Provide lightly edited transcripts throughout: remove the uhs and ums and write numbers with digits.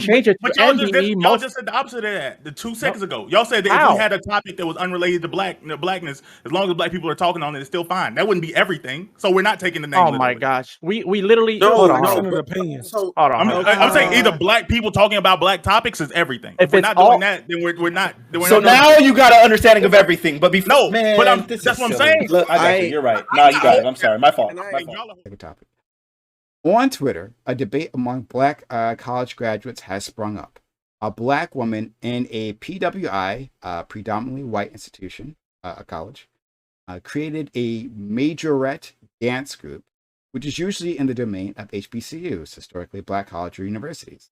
change it But to y'all NBE. just said the opposite of that. The 2 No, seconds ago, y'all said that if how? we had a topic that was unrelated to blackness, as long as black people are talking on it, it's still fine. That wouldn't be everything. So we're not taking the name Oh my literally. gosh, we literally No, hold on. no, Hold on. but opinions. so Hold on. I'm saying either black people talking about black topics is everything. If If we're it's not doing all, that, then we're not. Then we're So not doing now shit. you got an understanding of everything. But before, No, but man, this that's is what I'm silly. saying. Look, I got you. You're right. Nah, you got it. I'm sorry. My fault. My fault. Second topic. On Twitter, a debate among black college graduates has sprung up. A black woman in a PWI, predominantly white institution, a college, created a Majorette-Dance group, which is usually in the domain of HBCUs, historically black college or universities.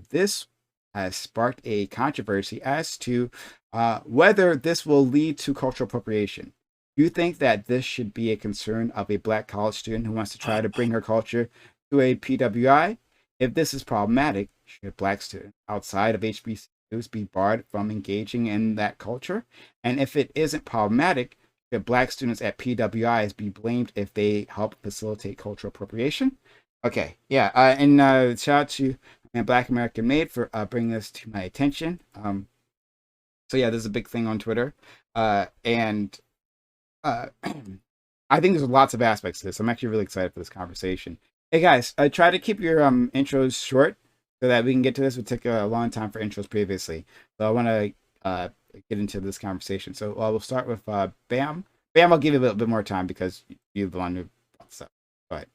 This has sparked a controversy as to whether this will lead to cultural appropriation. Do you think that this should be a concern of a black college student who wants to try to bring her culture to a PWI? If this is problematic, should black students outside of HBCUs be barred from engaging in that culture? And if it isn't problematic, should black students at PWIs be blamed if they help facilitate cultural appropriation? Okay, yeah, and shout out to Black American Made for bringing this to my attention. So yeah, this is a big thing on Twitter, and I think there's lots of aspects to this. I'm actually really excited for this conversation. Hey guys, try to keep your intros short so that we can get to this. It would take a long time for intros previously. So I want to get into this conversation. So we'll start with Bam. Bam, I'll give you a little bit more time because you're the one who brought this up. Go ahead.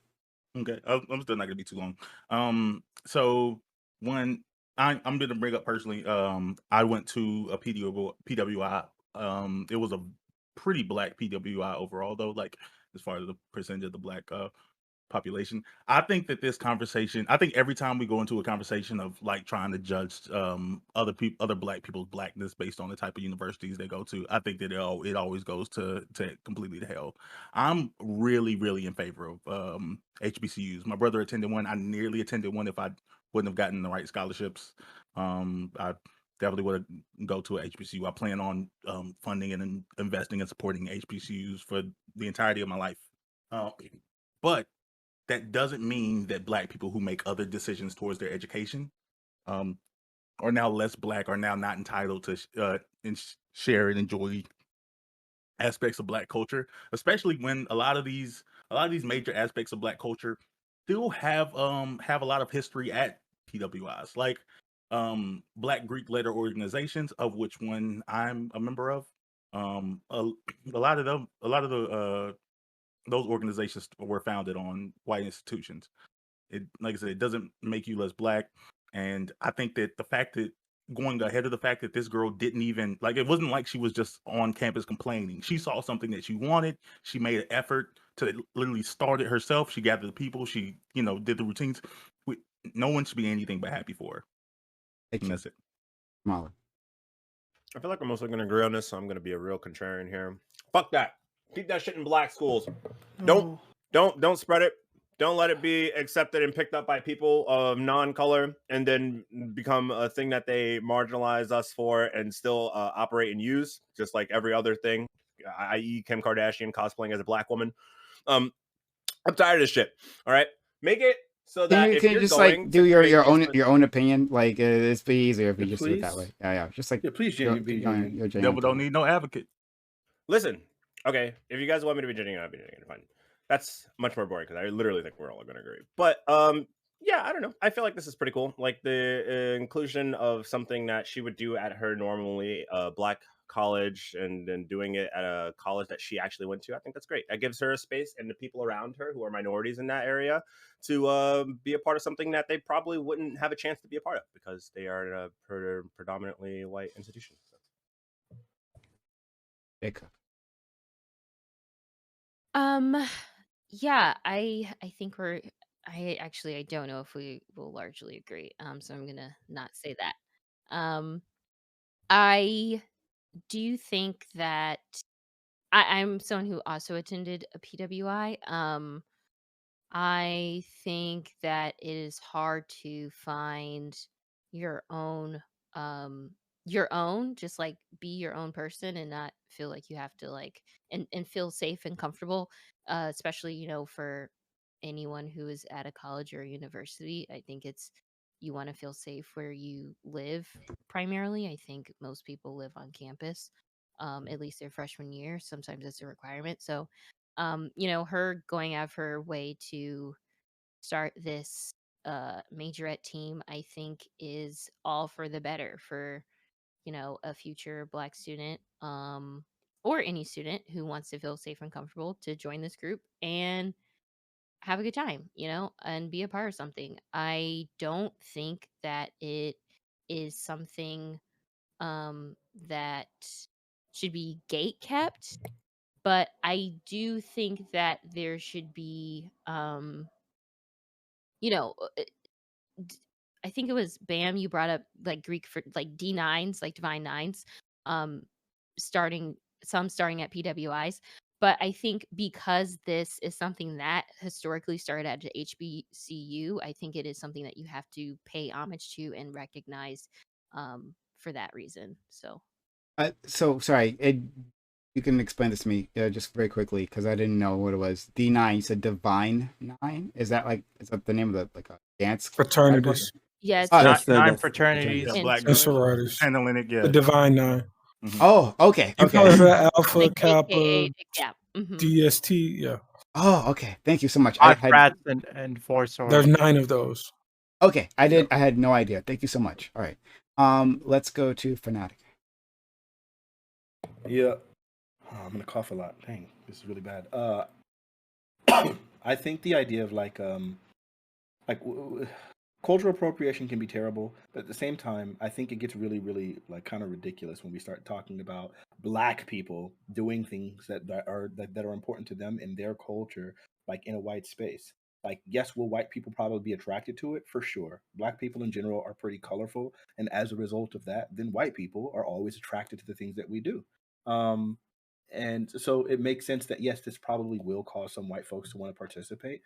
Okay, I'm still not gonna be too long. So when I'm gonna bring up personally, I went to a PWI. It was a pretty black PWI overall, though. Like as far as the percentage of the black population, I think that this conversation. I think every time we go into a conversation of like trying to judge other black people's blackness based on the type of universities they go to, I think that it always goes to completely to hell. I'm really in favor of HBCUs. My brother attended one. I nearly attended one if I wouldn't have gotten the right scholarships. I definitely would go to a HBCU. I plan on funding and investing and supporting HBCUs for the entirety of my life. But that doesn't mean that black people who make other decisions towards their education are now less black, are now not entitled to share and enjoy aspects of black culture, especially when a lot of these major aspects of black culture still have a lot of history at PWIs, like Black Greek letter organizations, of which one I'm a member of. A lot of the those organizations were founded on white institutions. It, like I said, it doesn't make you less black. And I think that the fact that going ahead of the fact that this girl didn't even like, it wasn't like she was just on campus complaining. She saw something that she wanted. She made an effort to literally start it herself. She gathered the people. She, did the routines. No one should be anything but happy for her. Thank And you. that's it. Mahler. I feel like we're mostly going to agree on this, so I'm going to be a real contrarian here. Fuck that. Keep that shit in black schools. Don't spread it. Don't let it be accepted and picked up by people of non-color and then become a thing that they marginalize us for and still operate and use, just like every other thing, i.e. Kim Kardashian cosplaying as a black woman. I'm tired of this shit. All right? Make it so that Can you just like do your own opinion? Like it's be easier if you just do it that way. Yeah. Just like please, Jamie. Devil don't need no advocate. Listen, okay, if you guys want me to be judging, I'll be judging it. Fine. That's much more boring because I literally think we're all going to agree. But yeah, I don't know. I feel like this is pretty cool. Like the inclusion of something that she would do at her normally black college and then doing it at a college that she actually went to. I think that's great. That gives her a space and the people around her who are minorities in that area to be a part of something that they probably wouldn't have a chance to be a part of because they are a predominantly white institution. Jacob. Yeah, I think I don't know if we will largely agree. So I'm gonna not say that. I do think that I'm someone who also attended a PWI. I think that it is hard to find your own just like be your own person and not feel like you have to like and feel safe and comfortable, especially for anyone who is at a college or a university. I think it's you want to feel safe where you live primarily. I think most people live on campus, at least their freshman year. Sometimes it's a requirement. So, her going out of her way to start this majorette team, I think is all for the better for, a future Black student, or any student who wants to feel safe and comfortable to join this group and have a good time, and be a part of something. I don't think that it is something that should be gate kept, but I do think that there should be, you know, uh, d- I think it was Bam, you brought up like Greek for like D9s, like divine nines, um, starting starting at PWIs. But I think because this is something that historically started at the HBCU, I think it is something that you have to pay homage to and recognize, for that reason. So So sorry, you can explain this to me just very quickly because I didn't know what it was. D9, you said Divine Nine. Is that the name of the like a dance Fraternities. yes, Oh, That's Nine the fraternities Yeah, and black and sororities. sororities. handling it. The Yeah. Divine Nine. Oh, okay, You call it okay. Alpha, Like Kappa, AKA, yeah. DST. Yeah, Oh, okay. Thank you so much. I 5 had frats and 4 there's sororities. 9 of those. okay. I Yeah. had no idea. Thank you so much. All right. Let's go to Fanatic. Yeah. Oh, I'm gonna cough a lot. Dang, this is really bad. I think the idea of cultural appropriation can be terrible, but at the same time, I think it gets really, really like kind of ridiculous when we start talking about Black people doing things that are important to them in their culture, like in a white space. Like, yes, will white people probably be attracted to it? For sure. Black people in general are pretty colorful, and as a result of that, then white people are always attracted to the things that we do. Um, and so it makes sense that yes, this probably will cause some white folks to want to participate,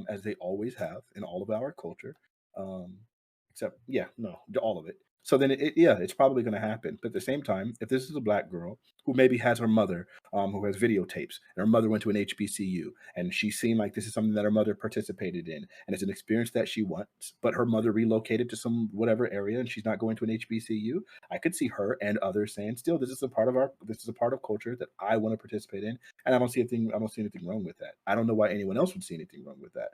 as they always have in all of our culture. Um, except, yeah, no, all of it. So then, it's probably going to happen. But at the same time, if this is a Black girl who maybe has her mother, who has videotapes, and her mother went to an HBCU, and she's seen like this is something that her mother participated in, and it's an experience that she wants, but her mother relocated to some whatever area, and she's not going to an HBCU. I could see her and others saying, "Still, this is a part of culture that I want to participate in," and I don't see anything wrong with that. I don't know why anyone else would see anything wrong with that.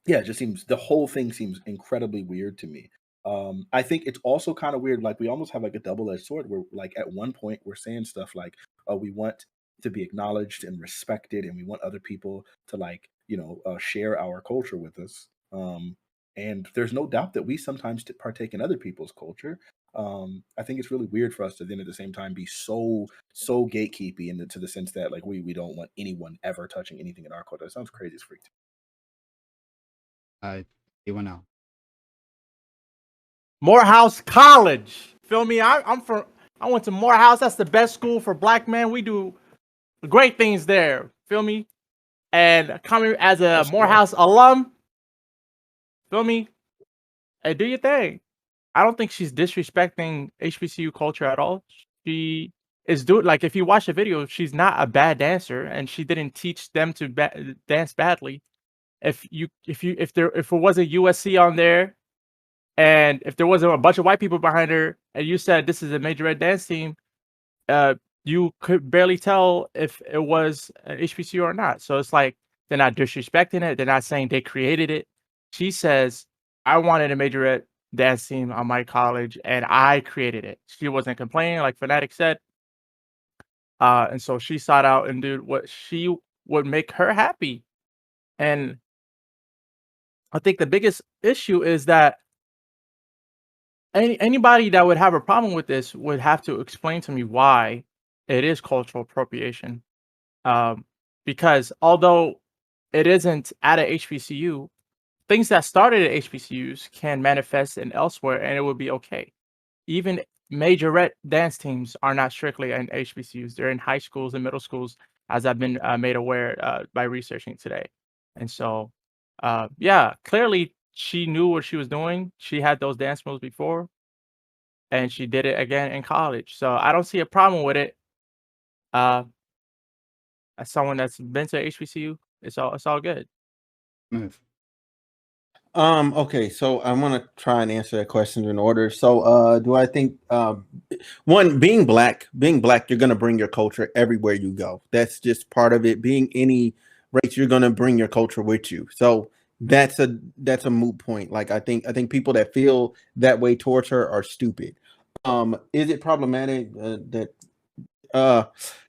Yeah, it just seems the whole thing seems incredibly weird to me. I think it's also kind of weird, like we almost have like a double-edged sword where like at one point we're saying stuff like, oh, we want to be acknowledged and respected, and we want other people to like, share our culture with us. And there's no doubt that we sometimes partake in other people's culture. I think it's really weird for us to then at the same time be so gatekeepy to the sense that like we don't want anyone ever touching anything in our culture. It sounds crazy as freak. Anyone else? Morehouse College. Feel me? I went to Morehouse. That's the best school for Black men. We do great things there. Feel me? And coming as a Morehouse alum, feel me? Hey, do your thing. I don't think she's disrespecting HBCU culture at all. She is like if you watch the video, she's not a bad dancer, and she didn't teach them to dance badly. If it was a USC on there, and if there wasn't a bunch of white people behind her, and you said this is a Majorette-Dance team, you could barely tell if it was an HBCU or not. So it's like they're not disrespecting it. They're not saying they created it. She says, I wanted a Majorette-Dance team on my college, and I created it. She wasn't complaining, like Fanatic said. And so she sought out and did what she would make her happy. And I think the biggest issue is that anybody that would have a problem with this would have to explain to me why it is cultural appropriation. Because although it isn't at a HBCU, things that started at HBCUs can manifest in elsewhere, and it would be okay. Even Majorette-Dance teams are not strictly in HBCUs; they're in high schools and middle schools, as I've been made aware by researching today. And so, yeah, clearly she knew what she was doing. She had those dance moves before, and she did it again in college. So I don't see a problem with it. As someone that's been to HBCU, it's all good. Move. Okay, so I want to try and answer that question in order. So, do I think one, being black, you're gonna bring your culture everywhere you go. That's just part of it. Being any race, you're gonna bring your culture with you. So that's a moot point. Like I think people that feel that way towards her are stupid. Is it problematic that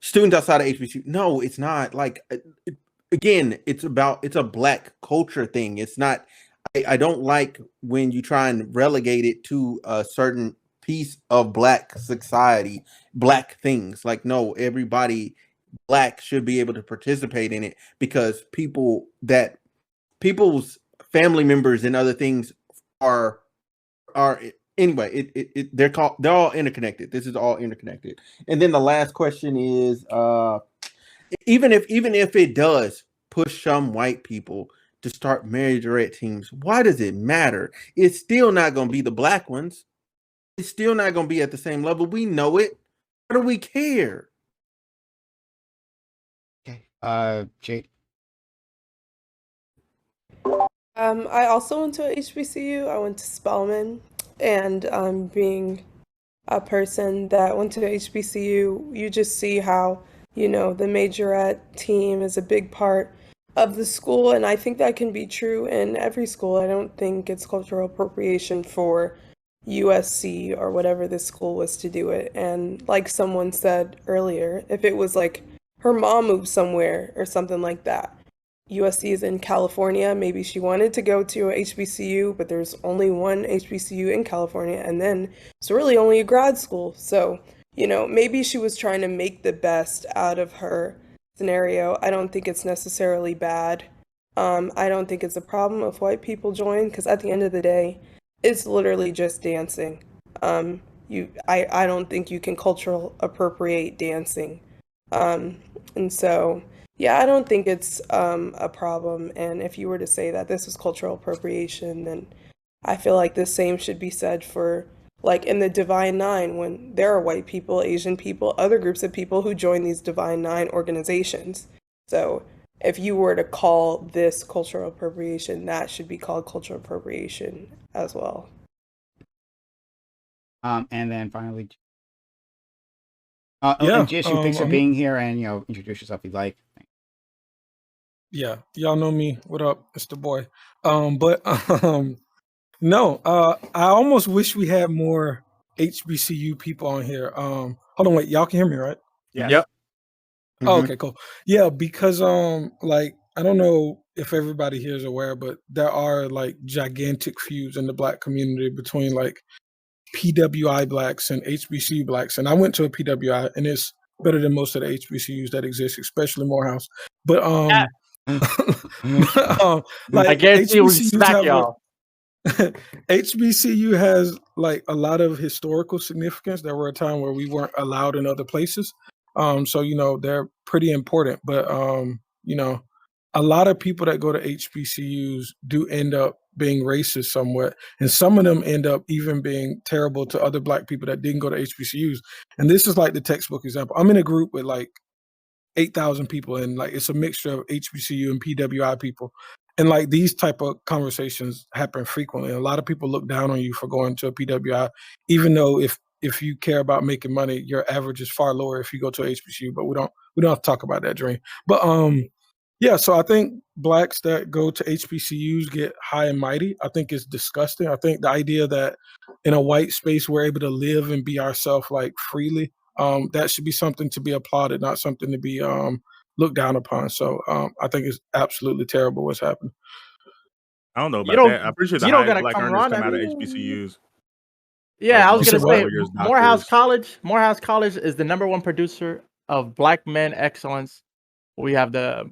students outside of HBCU? No, it's not. Like again, it's a black culture thing. It's not. I don't like when you try and relegate it to a certain piece of black society, black things. Like, no, everybody black should be able to participate in it because people's family members and other things are anyway. They're all interconnected. This is all interconnected. And then the last question is, even if it does push some white people to start majorette teams, why does it matter? It's still not going to be the black ones. It's still not going to be at the same level. We know it. Why do we care? Okay. Jade. I also went to a HBCU. I went to Spelman, and being a person that went to HBCU, you just see how, the majorette team is a big part of the school, and I think that can be true in every school. I don't think it's cultural appropriation for USC or whatever this school was to do it. And like someone said earlier, if it was like her mom moved somewhere or something like that, USC is in California, maybe she wanted to go to a HBCU, but there's only one HBCU in California, and then it's really only a grad school. So, maybe she was trying to make the best out of her scenario. I don't think it's necessarily bad. I don't think it's a problem if white people join, because at the end of the day, it's literally just dancing. I don't think you can cultural appropriate dancing. And so, yeah, I don't think it's a problem. And if you were to say that this is cultural appropriation, then I feel like the same should be said for, like, in the Divine Nine, when there are white people, Asian people, other groups of people who join these Divine Nine organizations. So if you were to call this cultural appropriation, that should be called cultural appropriation as well. And then finally, and Jisoo, thanks for being here, and introduce yourself if you'd like. Yeah, y'all know me. What up? It's the boy. No, I almost wish we had more HBCU people on here. Hold on, wait, y'all can hear me, right? Yeah. Yep. Oh, okay, cool. Yeah, because like I don't know if everybody here is aware, but there are like gigantic feuds in the black community between like PWI blacks and HBCU blacks. And I went to a PWI, and it's better than most of the HBCUs that exist, especially Morehouse. But like I guarantee we HBCUs smack have y'all. HBCU has like a lot of historical significance. There were a time where we weren't allowed in other places. So they're pretty important. But a lot of people that go to HBCUs do end up being racist somewhat, and some of them end up even being terrible to other black people that didn't go to HBCUs. And this is like the textbook example. I'm in a group with like 8,000 people, and like it's a mixture of HBCU and PWI people. And like these type of conversations happen frequently. A lot of people look down on you for going to a PWI, even though if you care about making money, your average is far lower if you go to a HBCU. But we don't have to talk about that, Dream. But yeah, so I think blacks that go to HBCUs get high and mighty. I think it's disgusting. I think the idea that in a white space we're able to live and be ourselves like freely, that should be something to be applauded, not something to be looked down upon. So I think it's absolutely terrible what's happening. I don't know about that. I appreciate the highest black come earners around, come I out of mean- HBCUs. Yeah, I was You gonna said say lawyers, Morehouse doctors. College is the #1 producer of black men excellence. We have the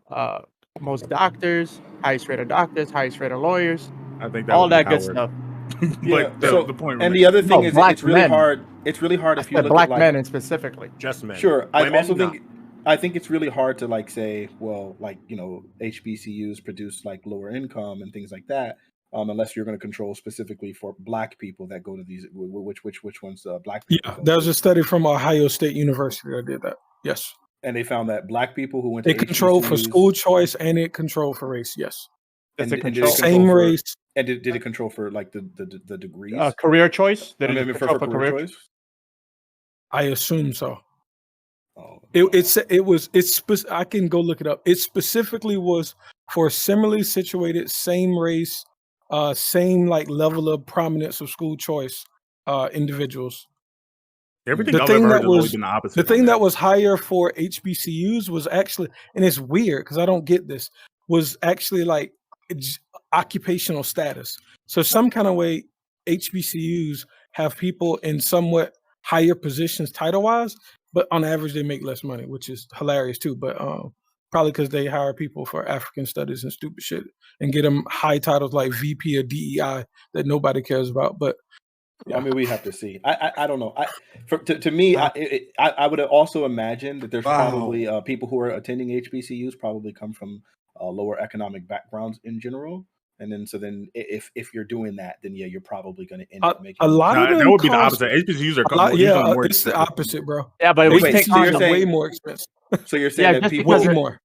most doctors, highest rated lawyers, I think that all would be that good Howard. stuff. But so, the point and remains. the other thing No, is, black it's really men. hard. It's really hard I if you said look black at like men specifically. Just men. Sure. I Women, also no. think I think it's really hard to like say, well, like HBCUs produce like lower income and things like that, unless you're going to control specifically for black people that go to these. Which ones black people? Yeah, go there's to. a study from Ohio State University that did that. Yes, And they found that black people who went to it controlled for HBCUs school choice and it controlled for race. Yes, It's a and did it control. control same for- race, And did it control for like the degrees? Career choice. I Did it mean, control for career choice. I assume so. Oh, I can go look it up. It specifically was for similarly situated, same race, same like level of prominence of school choice Everything individuals. The I've ever thing heard that has always was been the opposite. the on thing that. that was higher for HBCUs was actually, and it's weird because I don't get this, was actually like occupational status. So some kind of way HBCUs have people in somewhat higher positions title wise, but on average they make less money, which is hilarious too. But probably because they hire people for African studies and stupid shit and get them high titles like VP or DEI that nobody cares about. But I mean, we have to see. I don't know. To me, I would also imagine that there's probably people who are attending HBCUs probably come from lower economic backgrounds in general, and then if you're doing that, then yeah, you're probably going to end up making a lot of them that would be the cost opposite. HBCUs are yeah, usually more it's the expensive. opposite, bro. Yeah, but we Wait, take so you're on saying way more expensive. So you're saying that just people because Way more.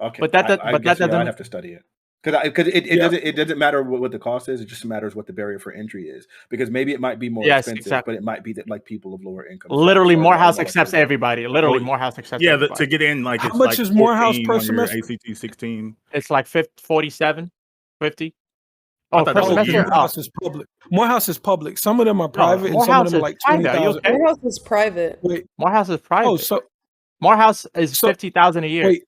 Okay, But that I but guess that I'd doesn't. have to study it because it Yeah. doesn't matter what the cost is. It just matters what the barrier for entry is, because maybe it might be more Yes, expensive, exactly. but it might be that like people of lower income. Literally, status or Morehouse lower accepts social- everybody. Literally, Well, Morehouse accepts Yeah, everybody. to get in, like How it's much like is Morehouse 14 per on your semester? ACT 16. It's like 47, 50. I Oh, thought per that was semester. year. Oh, Morehouse is public. Morehouse is public. Some of them are no, private, and some of Morehouse them are is like private. Are you 20,000. okay? Morehouse is private. Wait, Morehouse is private. oh, so Morehouse is So- 50,000 a year. wait,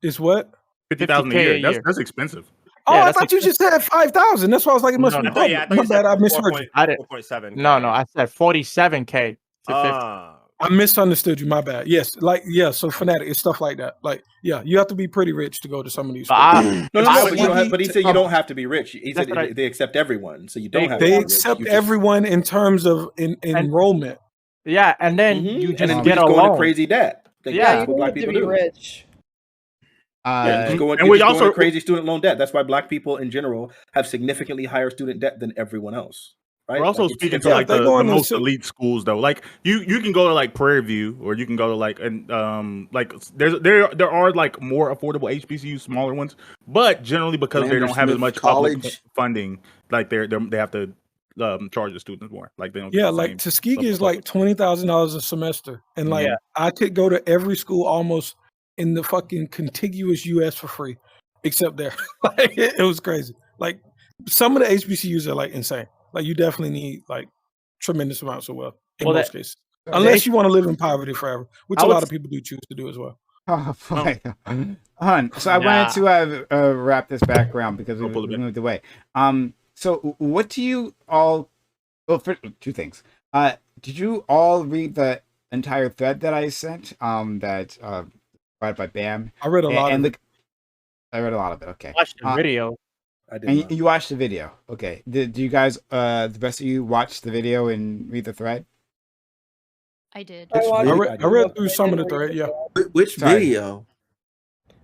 is what? 50,000 a 50K year. a year. That's expensive. Oh, Yeah, I that's thought you just said 5,000. That's why I was like, it must No, be no. public. I thought My you said bad, I misheard you. I didn't. 4.7. No, I said 47K to 50. I misunderstood you. My bad. Yes, like so fanatic. It's stuff like that. Like you have to be pretty rich to go to some of these But schools. No, I but you don't have. But he said you um, don't have to be rich. He That's said what they accept everyone, so you don't have. They to be rich. accept You just- everyone in terms of enrollment. Yeah, and then Mhm. you and just then you get just a go into loan. crazy debt. Yeah, Yeah, you that's what don't black have to people be do. rich. Yeah, Uh, you and we just go also- into crazy student loan debt. That's why black people in general have significantly higher student debt than everyone else. Right? We're also Like, speaking it's to all- like they the go into most sil- elite schools though. Like you can go to like Prairie View, or you can go to like like there are like more affordable HBCUs, smaller ones, but generally because they don't have as Vandersmith much public College. funding, like they have to charge the students more. Like they don't. Yeah, get the like same Tuskegee stuff is for like public. $20,000 a semester, and like Yeah. I could go to every school almost in the fucking contiguous U.S. for free, except there. Like it was crazy. Like some of the HBCUs are like insane. Like you definitely need like tremendous amounts of wealth in Well, most cases, the unless you want to live in poverty forever, which I a would lot s- of people do choose to do as well. Oh boy, Hun. So I wanted to wrap this back around because we I'll pull it back. moved away. So what do you all? Well, for two things. Did you all read the entire thread that I sent? That provided by Bam. I read a lot of it. I read a lot of it. Okay. Watch the video. I did And not. you watched the video. Okay. Did you guys, the rest of you, watch the video and read the thread? I did. I watched video? it, I read but through I some of the didn't read thread. the Yeah. Which Sorry. video?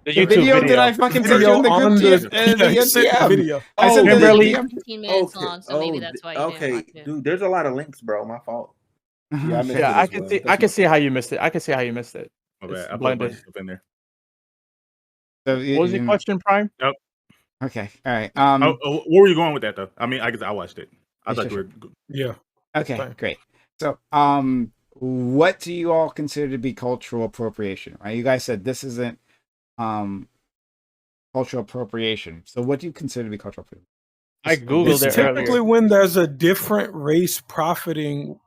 The The YouTube video video. that I fucking sent you Video in the on group the the sent the DM. video. I sent Oh, the Kimberly- DM. 15 minutes Okay. long, so maybe that's why you didn't Okay, watch it. dude. There's a lot of links, bro. My fault. Yeah, I missed Yeah, it I as can well. see. That's I my can see fault. how you missed it. I can see how you missed it. My It's bad. I put a bunch of blended. stuff in there. So What was your question, Prime? Okay. All right. Where were you going with that though? I mean, I guess I watched it. I Yeah, thought sure, you were. Yeah. Okay, Fine. great. So, what do you all consider to be cultural appropriation? Right? You guys said this isn't cultural appropriation. So, what do you consider to be cultural appropriation? I googled It's it typically earlier. when there's a different race profiting,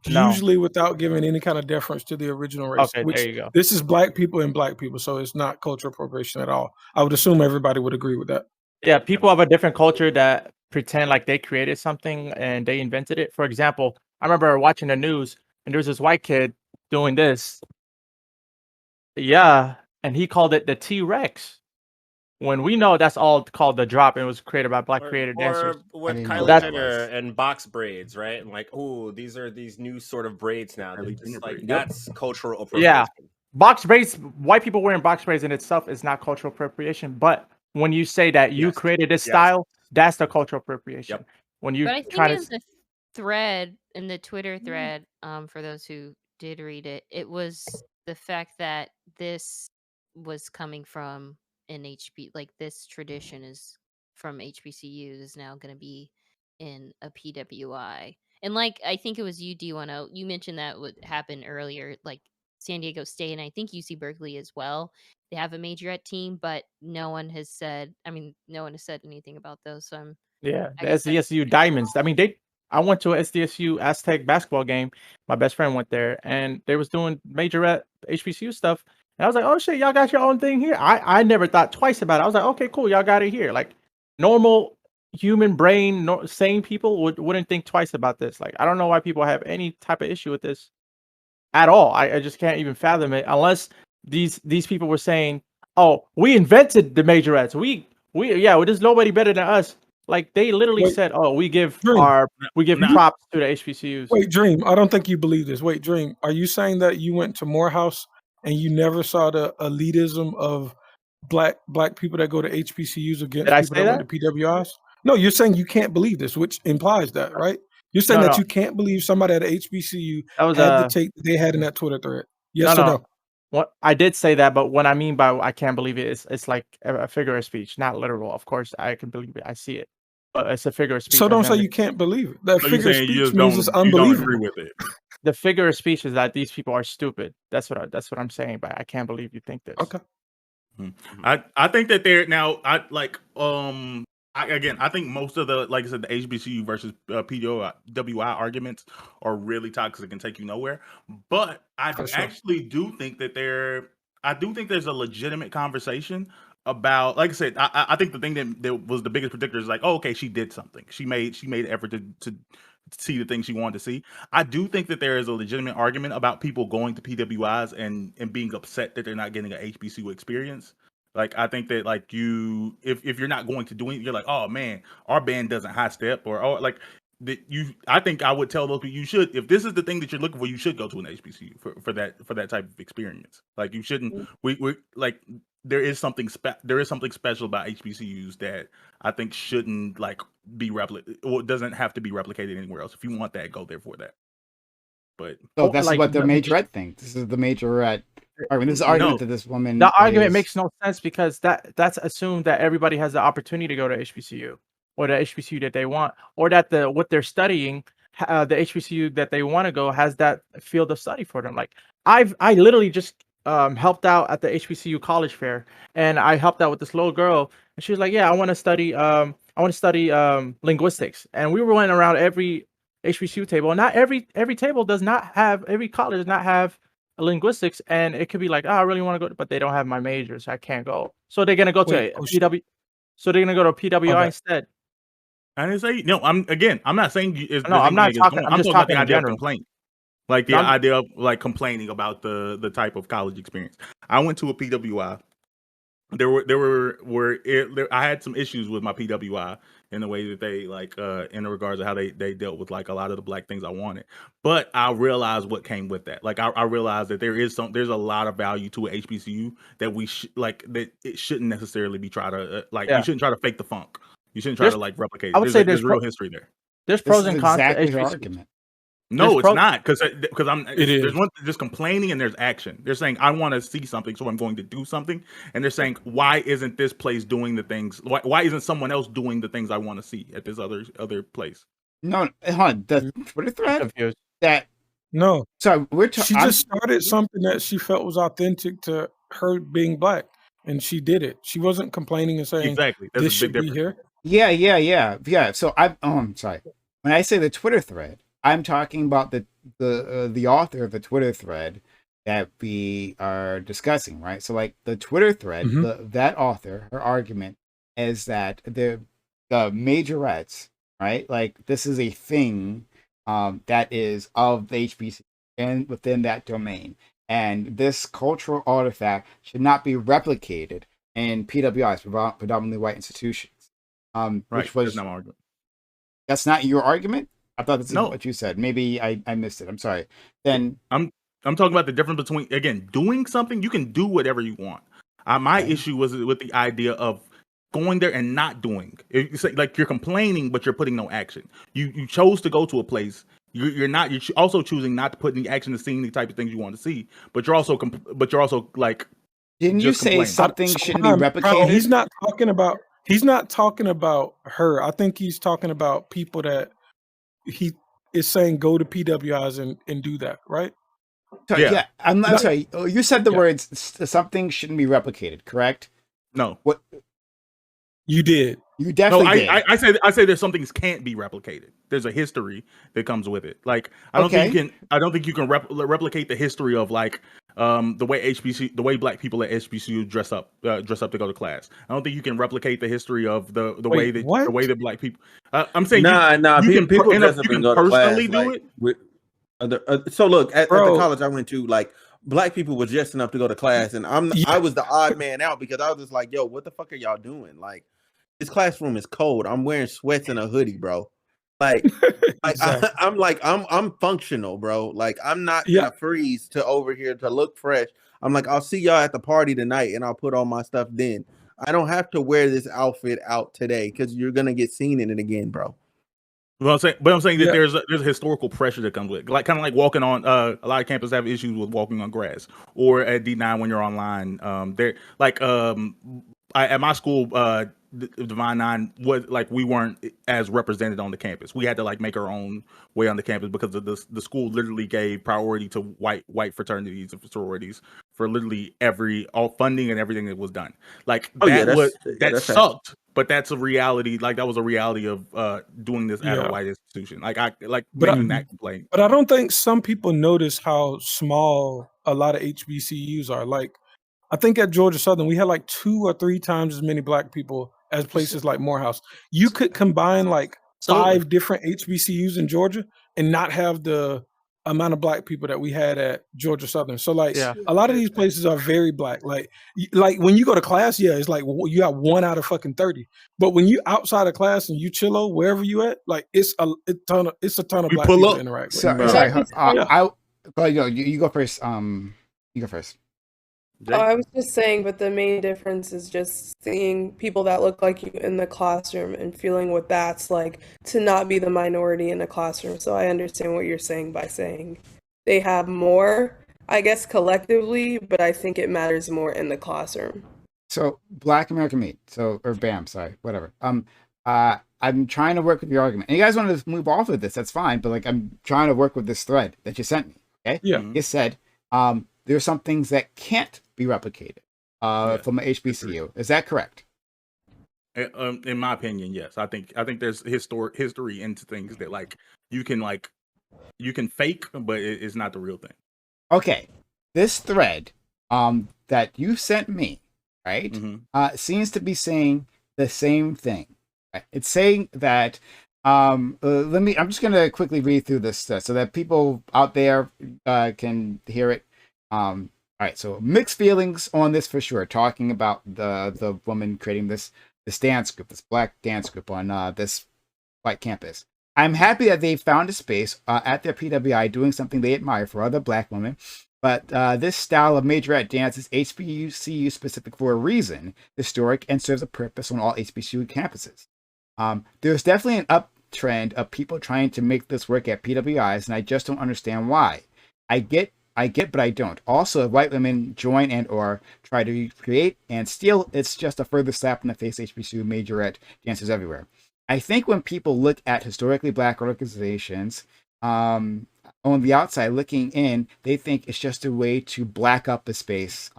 No. usually without giving any kind of deference to the original race. Okay, which there you go. this is black people and black people, so it's not cultural appropriation at all. I would assume everybody would agree with that. Yeah, people of a different culture that pretend like they created something and they invented it. For example, I remember watching the news and there was this white kid doing this. Yeah, and he called it the T-Rex. When we know that's all called the drop and it was created by black creator dancers. Or with didn't know Kylie that Jenner was. and box braids, right? And like, oh, these are these new sort of braids now. Kylie Just Jenner like braids. that's cultural appropriation. Yeah. Box braids, white people wearing box braids in itself is not cultural appropriation. But when you say that you Yes, created this yes. style, that's the cultural appropriation. Yep. When you But I think try in to the thread, in the Twitter thread, for those who did read it, it was the fact that this was coming from an HB, like this tradition is from HBCUs is now going to be in a PWI. And like, I think it was you, D10, you mentioned that would happen earlier, like San Diego State, and I think UC Berkeley as well. They have a majorette team, but no one has said anything about those. So Yeah, I the guess that's SDSU Diamonds. I mean, I went to a SDSU Aztec basketball game. My best friend went there, and they was doing majorette HBCU stuff. And I was like, "Oh shit, y'all got your own thing here." I never thought twice about it. I was like, "Okay, cool, y'all got it here." Like normal human brain, sane people wouldn't think twice about this. Like I don't know why people have any type of issue with this at all. I just can't even fathom it unless these people were saying, "Oh, we invented the majorettes. There's nobody better than us." Like they literally Wait, said, "Oh, we give Dream. Nah. props to the HBCUs." Wait, Dream. I don't think you believe this. Wait, Dream. Are you saying that you went to Morehouse and you never saw the elitism of black people that go to HBCUs against Did I people say that went to PWIs? No, you're saying you can't believe this, which implies that, right? You're saying No, that no. you can't believe somebody at a HBCU That was had the take that they had in that Twitter thread. Yes or no? What I did say that, but what I mean by I can't believe it, it's like a figure of speech, not literal. Of course, I can believe it. I see it, but it's a figure of speech. So don't as say in you can't believe it. That So you're figure of saying you speech just means it's you don't agree unbelievable. with it. the figure of speech is that these people are stupid. That's what I'm saying. But I can't believe you think this. Okay. I think that they're now I think most of the, like I said, the HBCU versus PWI arguments are really toxic and take you nowhere. But I For sure. actually do think that there's a legitimate conversation about, like I said, I think the thing that was the biggest predictor is like, oh, okay, she did something. She made an effort to see the things she wanted to see. I do think that there is a legitimate argument about people going to PWIs and being upset that they're not getting an HBCU experience. Like I think that like if you're not going to do it, you're like, oh man, our band doesn't high step or like that I think I would tell those people you should, if this is the thing that you're looking for, you should go to an HBCU for that type of experience. Like you shouldn't we like there is something special about HBCUs that I think shouldn't like be replicated, or it doesn't have to be replicated anywhere else. If you want that, go there for that. But So that's like, what the majorette thing. This is the majorette. I mean, this argument that this woman. The argument is- makes no sense because that's assumed that everybody has the opportunity to go to HBCU or the HBCU that they want, or that what they're studying, the HBCU that they want to go has that field of study for them. Like I literally just helped out at the HBCU college fair, and I helped out with this little girl, and she was like, "Yeah, I want to study linguistics," and we were going around every HBCU table, and not every table does not have, every college does not have linguistics, and it could be like, oh, I really want to go, but they don't have my major, so I can't go. So they're gonna go to a PW. So they're gonna go to a PWI instead. I didn't say no. I'm not saying No, I'm not talking. I'm just about the talking in idea of general. complaint. Like the idea of like complaining about the type of college experience. I went to a PWI. I had some issues with my PWI in the way that they like in regards to how they dealt with like a lot of the black things I wanted. But I realized what came with that. Like I realized that there's a lot of value to an HBCU that that it shouldn't necessarily be try to you shouldn't try to fake the funk. You shouldn't try to like replicate it. I would say there's real history there. There's pros and cons to exactly her HBCUs. argument. No, it's not, because is. there's one just complaining and there's action. They're saying I want to see something, so I'm going to do something, and they're saying why isn't this place doing the things? Why isn't someone else doing the things I want to see at this other place? No, hold on. The Twitter thread that No. So she just started something that she felt was authentic to her being black, and she did it. She wasn't complaining and saying exactly this should be here. Yeah. So I'm sorry. When I say the Twitter thread, I'm talking about the author of the Twitter thread that we are discussing, right? So like the Twitter thread, that author, her argument is that the majorettes, right? Like this is a thing that is of the HBCU and within that domain. And this cultural artifact should not be replicated in PWIs, predominantly white institutions. Right, Which was that's not my argument. That's not your argument? I thought this is No. what you said. Maybe I missed it. I'm sorry. Then I'm talking about the difference between, again, doing something. You can do whatever you want. My issue was with the idea of going there and not doing. It's like you're complaining, but you're putting no action. You chose to go to a place. You're also choosing not to put any action to seeing the type of things you want to see. But you're also like. Didn't you say something shouldn't be replicated? He's not talking about. He's not talking about her. I think he's talking about people that he is saying go to PWIs and do that, right? So, Yeah. yeah, I'm Not- sorry. You said the Yeah. words something shouldn't be replicated, correct? No. What You did. you No, definitely did. I say there's some things can't be replicated. There's a history that comes with it. Like I don't think you can replicate the history of like the way black people at HBCU dress up to go to class. I don't think you can replicate the history of the way Wait, that what? the way that black people. I'm saying Nah. you People can dress up and go to personally class. do Like, it. with so look at the Bro. college I went to, like black people was just enough to go to class, and Yeah. I was the odd man out because I was just like, yo, what the fuck are y'all doing? Like, this classroom is cold. I'm wearing sweats and a hoodie, bro. Like, Exactly. I'm functional, bro. Like, I'm not Yeah. gonna freeze to over here to look fresh. I'm like, I'll see y'all at the party tonight, and I'll put all my stuff then. I don't have to wear this outfit out today because you're gonna get seen in it again, bro. Well, I'm saying that Yeah. there's a historical pressure that comes with it. Like kind of like walking on a lot of campuses have issues with walking on grass, or at D9 when you're online. There like at my school, Divine Nine was like we weren't as represented on the campus. We had to like make our own way on the campus because of the school literally gave priority to white fraternities and sororities for literally all funding and everything that was done. Like that sucked, but that's a reality. Like that was a reality of doing this at a Yeah. white institution. Like But making that complaint. But I don't think some people notice how small a lot of HBCUs are. Like, I think at Georgia Southern, we had like 2 or 3 times as many black people as places like Morehouse. You could combine like Absolutely. 5 different HBCUs in Georgia and not have the amount of black people that we had at Georgia Southern. So like Yeah. a lot of these places are very black. Like when you go to class, yeah, it's like you got 1 out of fucking 30. But when you outside of class and you chillo wherever you at, like it's a ton of We black pull people up. to interact with. So, Bro. sorry, Yeah. you go first. You go first. Jay? Oh, I was just saying, but the main difference is just seeing people that look like you in the classroom and feeling what that's like to not be the minority in the classroom. So I understand what you're saying by saying they have more, I guess, collectively, but I think it matters more in the classroom. So Black American Meat. So or BAM. Sorry, whatever. I'm trying to work with your argument. And you guys want to move off of this? That's fine. But like, I'm trying to work with this thread that you sent me. Okay. Yeah. You said there's some things that can't be replicated from an HBCU. Is that correct? In my opinion, yes. I think there's history into things that like you can fake, but it's not the real thing. Okay. This thread that you sent me, right, Mhm. seems to be saying the same thing. Right? It's saying that I'm just gonna quickly read through this so that people out there can hear it. All right, so mixed feelings on this for sure. Talking about the woman creating this dance group, this black dance group on this white campus. I'm happy that they found a space at their PWI doing something they admire for other black women. But this style of Majorette-Dance is HBCU specific for a reason, historic, and serves a purpose on all HBCU campuses. There's definitely an uptrend of people trying to make this work at PWIs, and I just don't understand why. I get, but I don't. Also, if white women join and or try to recreate and steal, it's just a further slap in the face HBCU Majorette dancers everywhere. I think when people look at historically black organizations, on the outside looking in, they think it's just a way to black up the space.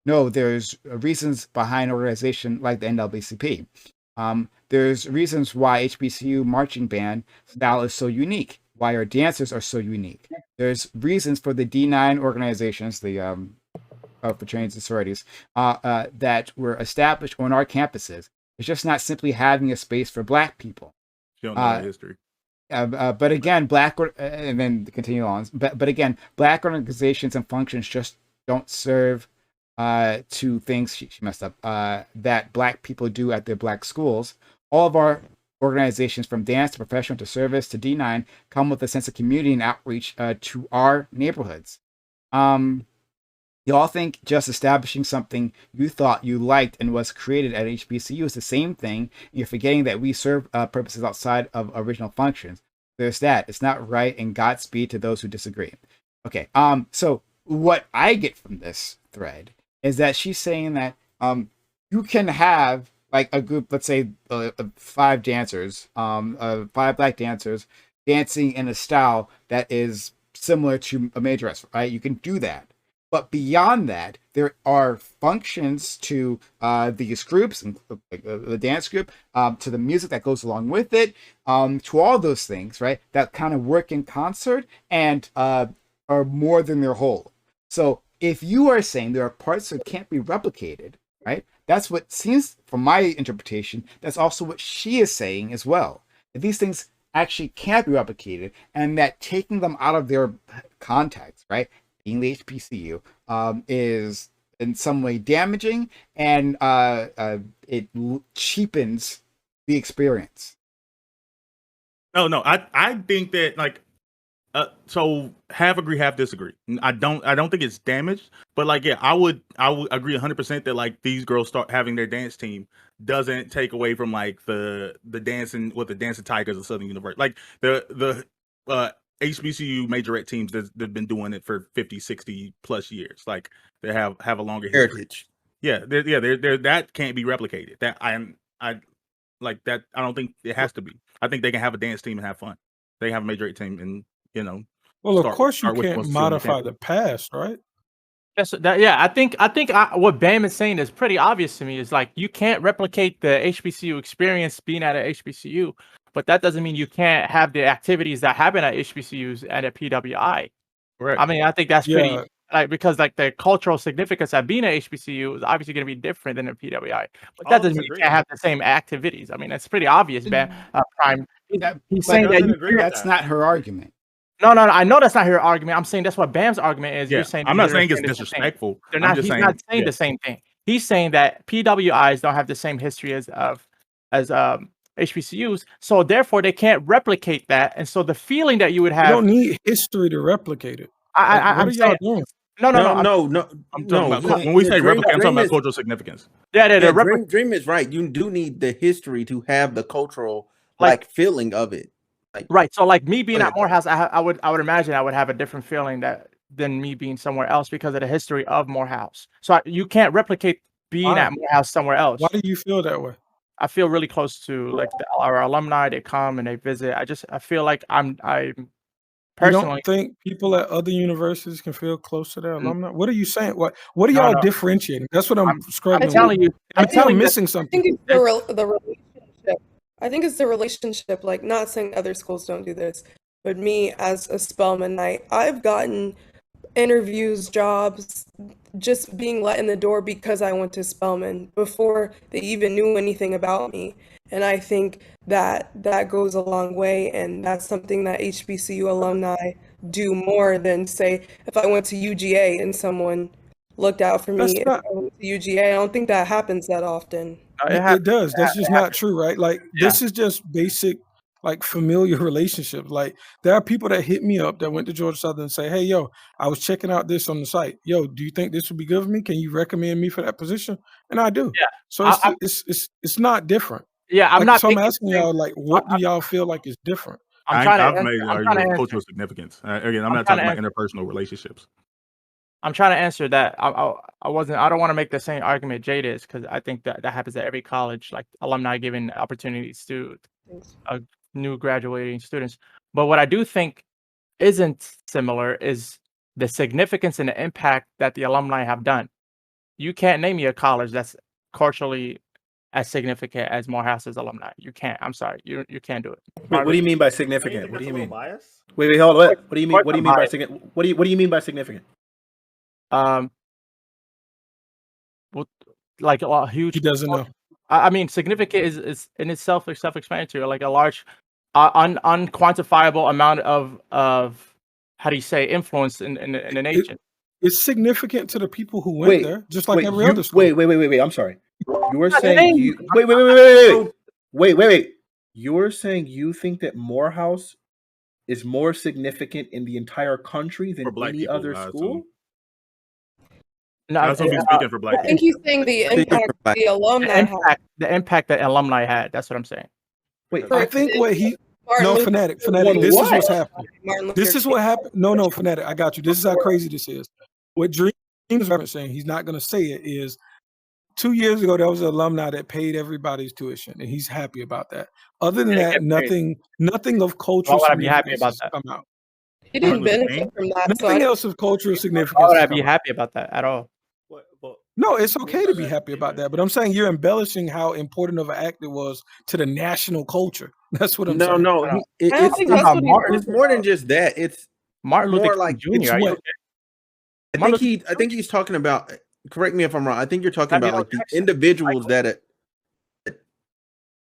No, there's reasons behind an organization like the NAACP. There's reasons why HBCU marching band style is so unique, why our dancers are so unique. There's reasons for the D9 organizations, the fraternities and sororities, that were established on our campuses. It's just not simply having a space for black people. You don't know the history. But again, and then continue on. But again, black organizations and functions just don't serve to things she messed up that black people do at their black schools. All of our organizations, from dance to professional to service to D9, come with a sense of community and outreach to our neighborhoods. Y'all think just establishing something you thought you liked and was created at HBCU is the same thing. You're forgetting that we serve purposes outside of original functions. There's that. It's not right, and Godspeed to those who disagree. Okay. So what I get from this thread is that she's saying that you can have like a group, let's say 5 dancers, 5 black dancers dancing in a style that is similar to a majorette, right? You can do that. But beyond that, there are functions to these groups, and the dance group, to the music that goes along with it, to all those things, right? That kind of work in concert and are more than their whole. So if you are saying there are parts that can't be replicated, right? That's what seems, from my interpretation, that's also what she is saying as well. That these things actually can't be replicated, and that taking them out of their context, right? Being the HBCU, is in some way damaging, and it cheapens the experience. No, I think that like, so half agree, half disagree. I don't think it's damaged, but like, yeah, I would agree 100% that like these girls start having their dance team doesn't take away from like the dancing with the dancing tigers of Southern University, like the HBCU majorette teams that've been doing it for 50, 60 plus years. Like they have a longer history. Heritage. Yeah, they're that can't be replicated. That I like that. I don't think it has to be. I think they can have a dance team and have fun. They have a majorette team, and Well, of course you start with can't what's still in the modify family. the past, right? Yeah, I think what Bam is saying is pretty obvious to me. Is like you can't replicate the HBCU experience being at a HBCU, but that doesn't mean you can't have the activities that happen at HBCUs and at PWI. Correct. I mean, I think that's pretty Yeah. like because like the cultural significance of being at HBCU is obviously going to be different than a PWI, but that doesn't mean you disagree. can't have the same activities. I mean, it's pretty obvious, Bam. Prime. He's But saying that doesn't you agree with that's that. not her argument. No, I know that's not her argument. I'm saying that's what Bam's argument is. Yeah, You're saying I'm not they're saying it's the same thing. disrespectful. They're I'm not. just He's saying, not saying yeah. the same thing. He's saying that PWIs don't have the same history as HBCUs, so therefore they can't replicate that. And so the feeling that you would You have, don't need history to replicate it. Like, what I'm are saying, y'all doing? no. I'm talking about when we say replicate, I'm talking about cultural significance. Yeah, Dream is right. You do need the history to have the cultural Like- feeling of it. Like, right. So like me being Go at Morehouse, I would imagine I would have a different feeling than me being somewhere else because of the history of Morehouse. So you can't replicate being Why? at Morehouse somewhere else. Why do you feel that way? I feel really close to like our alumni. They come and they visit. I feel like I'm You personally. don't think people at other universities can feel close to their alumni? What are you saying? What are No, y'all no. differentiating? That's what I'm I'm struggling telling with. you. I'm I think telling I'm you. missing I something. think it's the relationship. I think it's the relationship. Like, not saying other schools don't do this, but me as a Spelmanite, I've gotten interviews, jobs, just being let in the door because I went to Spelman before they even knew anything about me. And I think that goes a long way, and that's something that HBCU alumni do more than, say, if I went to UGA and someone looked out for That's me. If not- I went to UGA, I don't think that happens that often. It does. That's just not true, right? Like, Yeah. this is just basic, like, familiar relationships. Like, there are people that hit me up that went to Georgia Southern and say, "Hey, yo, I was checking out this on the site. Yo, do you think this would be good for me? Can you recommend me for that position?" And I do. Yeah. So I'm- it's not different. Yeah, I'm Like, not. so I'm thinking asking the same- y'all, like, what do y'all feel like is different? I'm trying I've to made answer. an I'm argument trying to of answer. cultural significance. Again, I'm I'm not trying talking to about interpersonal relationships. I'm trying to answer that. I wasn't. I don't want to make the same argument Jade is because I think that happens at every college, like alumni giving opportunities to new graduating students. But what I do think isn't similar is the significance and the impact that the alumni have done. You can't name me a college that's culturally as significant as Morehouse's alumni. You can't. I'm sorry. You can't do it. Wait, what do you mean by Don't you significant? think What do that's you a little mean? biased? Wait, hold on. What do you mean? Of What do you course mean by I'm significant? What do you mean by significant? Well, like a huge. He doesn't know. I mean, significant is in itself self-explanatory. Like a large, unquantifiable amount of how do you say influence in the nation. It's significant to the people who went there, just like every other school. Wait. I'm sorry. You were not saying saying- you wait. You're saying you think that Morehouse is more significant in the entire country than For black any people, other I school? assume. No, I assume he's speaking for black I people. think he's saying the impact the alumni had. the impact that alumni had. That's what I'm saying. Wait, I think what he Martin no Luther fanatic. King. This is What? what's happening. Martin Luther This is King. what happened. No, fanatic. I got you. This is how crazy this is. What Dream is referencing, he's not going to say it, is 2 years ago, there was an alumni that paid everybody's tuition, and he's happy about that. Other than Yeah, that, get paid. nothing of Why cultural would I be happy significance about has that? come out. He Martin didn't Luther benefit King. from that, so Nothing I else of cultural Why significance would I has be come out. happy about that at all? No, it's okay to be happy about that, but I'm saying you're embellishing how important of an act it was to the national culture. That's what I'm No, saying. no, I don't. I don't it's think Talking that's about what he's Martin, it's talking more than about. just that. It's Martin Luther more King like Jr. It's Are you what? okay? I Martin think Luther I think he's talking about. Correct me if I'm wrong. I think you're talking about Samuel like the Jackson, individuals Michael. that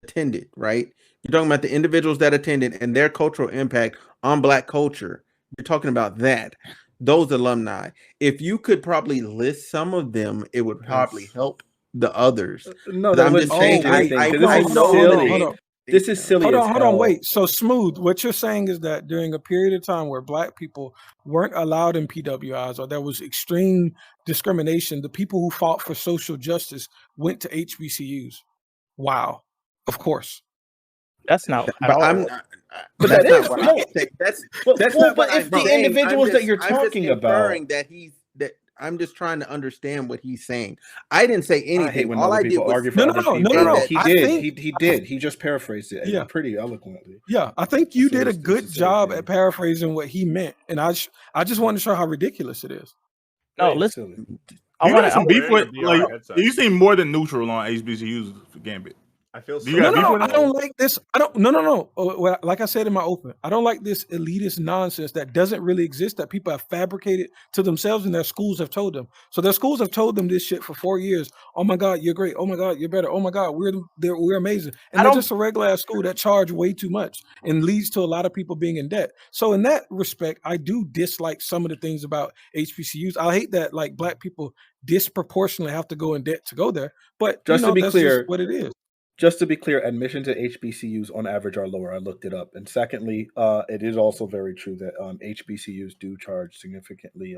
attended, right? You're talking about the individuals that attended and their cultural impact on Black culture. You're talking about that. Those alumni. If you could probably list some of them, it would probably Because help the others. no, 'Cause that I'm was just Oh, saying, JJ's wait, thing. Because hold this on, is hold on, hold on, hold silly. on. This is silly Hold as on, hold on, hell. wait. So Smooth, what you're saying is that during a period of time where Black people weren't allowed in PWIs or there was extreme discrimination, the people who fought for social justice went to HBCUs. Wow. Of course. That's not at but all. I'm But that's that not is what no. I'm saying. That's Well, not what but if I'm the saying. individuals that you're I'm just talking about, inferring that I'm just trying to understand what he's saying. I didn't say I hate anything. when All other I did people was argue for No, other no, no, no, people. no, say no. that He I did. think, He did. He just paraphrased it yeah, pretty eloquently. yeah. I think you So did a it's the good same job thing. at paraphrasing what he meant, and I just want to show how ridiculous it is. No, Yeah, it's listen. silly. I You want got to. some beef Wearing with the VR like headset. you seem more than neutral on HBCUs for Gambit. I feel Do you so got No, beef no, with I it? don't like this. I don't. No, no, no. Well, like I said in my open, I don't like this elitist nonsense that doesn't really exist that people have fabricated to themselves and their schools have told them. So their schools have told them this shit for 4 years. Oh my God, you're great. Oh my God, you're better. Oh my God, we're amazing. And I they're don't. just a regular ass school that charge way too much and leads to a lot of people being in debt. So in that respect, I do dislike some of the things about HBCUs. I hate that like Black people disproportionately have to go in debt to go there. But Just to be that's just clear, what it is. admission to HBCUs on average are lower. I looked it up. And secondly, it is also very true that HBCUs do charge significantly.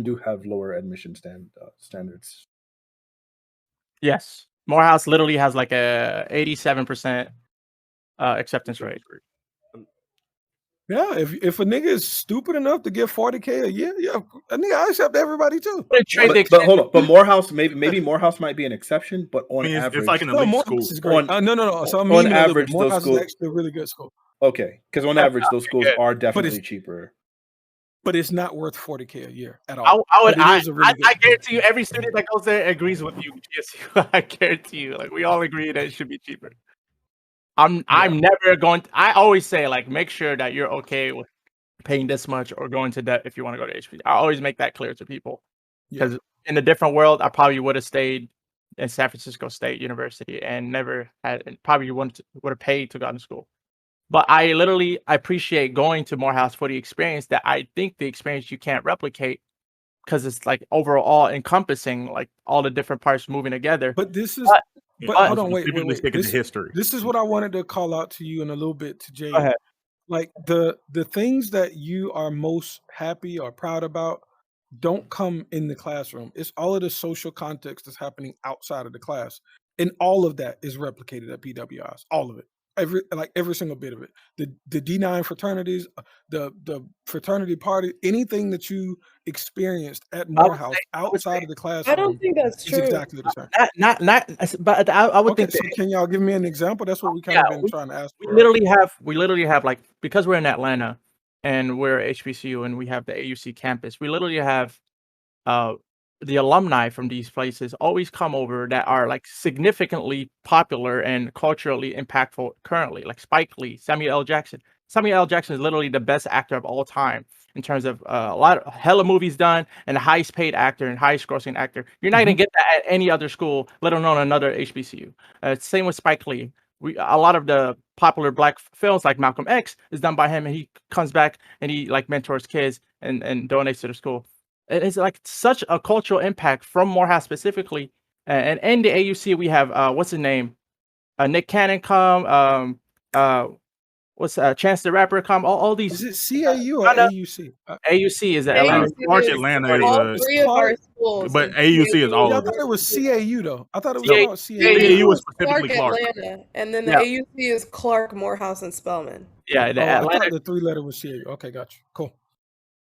Do have lower admission standards. Yes, Morehouse literally has like a 87% acceptance rate. Yeah, if a nigga is stupid enough to get 40K a year, yeah, a nigga, I accept everybody too. But hold on. But Morehouse, maybe Morehouse might be an exception, but on I mean, average, it's like an No, elite Morehouse school. is great. No. So I'm on memeing a little bit. average, those Morehouse is schools. actually a really good school, Okay, because on average, those schools are definitely cheaper. but it's not worth 40K a year at all. I It is a really good I school. guarantee you, every student that goes there agrees with you. GSU. I guarantee you, like we all agree that it should be cheaper. I'm never going. I always say like make sure that you're okay with paying this much or going to debt if you want to go to HBC. I always make that clear to people because in a different world, I probably would have stayed in San Francisco State University and never had, and probably would have paid to go to school. But I appreciate going to Morehouse for the experience that I think the experience you can't replicate because it's like overall encompassing like all the different parts moving together. But this is, but I hold was on, wait. sticking to history. This is what I wanted to call out to you in a little bit to Jay. Go ahead. Like the things that you are most happy or proud about don't come in the classroom. It's all of the social context that's happening outside of the class. And all of that is replicated at PWIs. All of it. Every single bit of it. The D9 fraternities, the fraternity party, anything that you experienced at Morehouse outside of the classroom. I don't think that's true. Is exactly the same. Not but I would Okay, think so can y'all give me an example? That's what we kind of been trying to ask we for. literally have like, because we're in Atlanta and we're HBCU and we have the AUC campus, we literally have the alumni from these places always come over that are like significantly popular and culturally impactful currently, like Spike Lee, Samuel L. Jackson. Samuel L. Jackson is literally the best actor of all time in terms of hella movies done and the highest paid actor and highest grossing actor. You're not gonna get that at any other school, let alone another HBCU. Same with Spike Lee. A lot of the popular Black films like Malcolm X is done by him, and he comes back and he like mentors kids and donates to the school. It's like such a cultural impact from Morehouse specifically. And in the AUC, we have what's his name? Nick Cannon come. What's Chance the Rapper come? All these. Is it CAU or AUC? AUC is the Atlanta. Clark Atlanta all is three of our schools. but AUC is all Yeah, I of thought it. it was CAU though. I thought it was CAU about CAU. CAU was Clark specifically Clark. Atlanta, and then the Yeah. AUC is Clark, Morehouse, and Spelman. Yeah, the I Atlanta. thought the 3-letter was CAU. Okay, gotcha. Cool.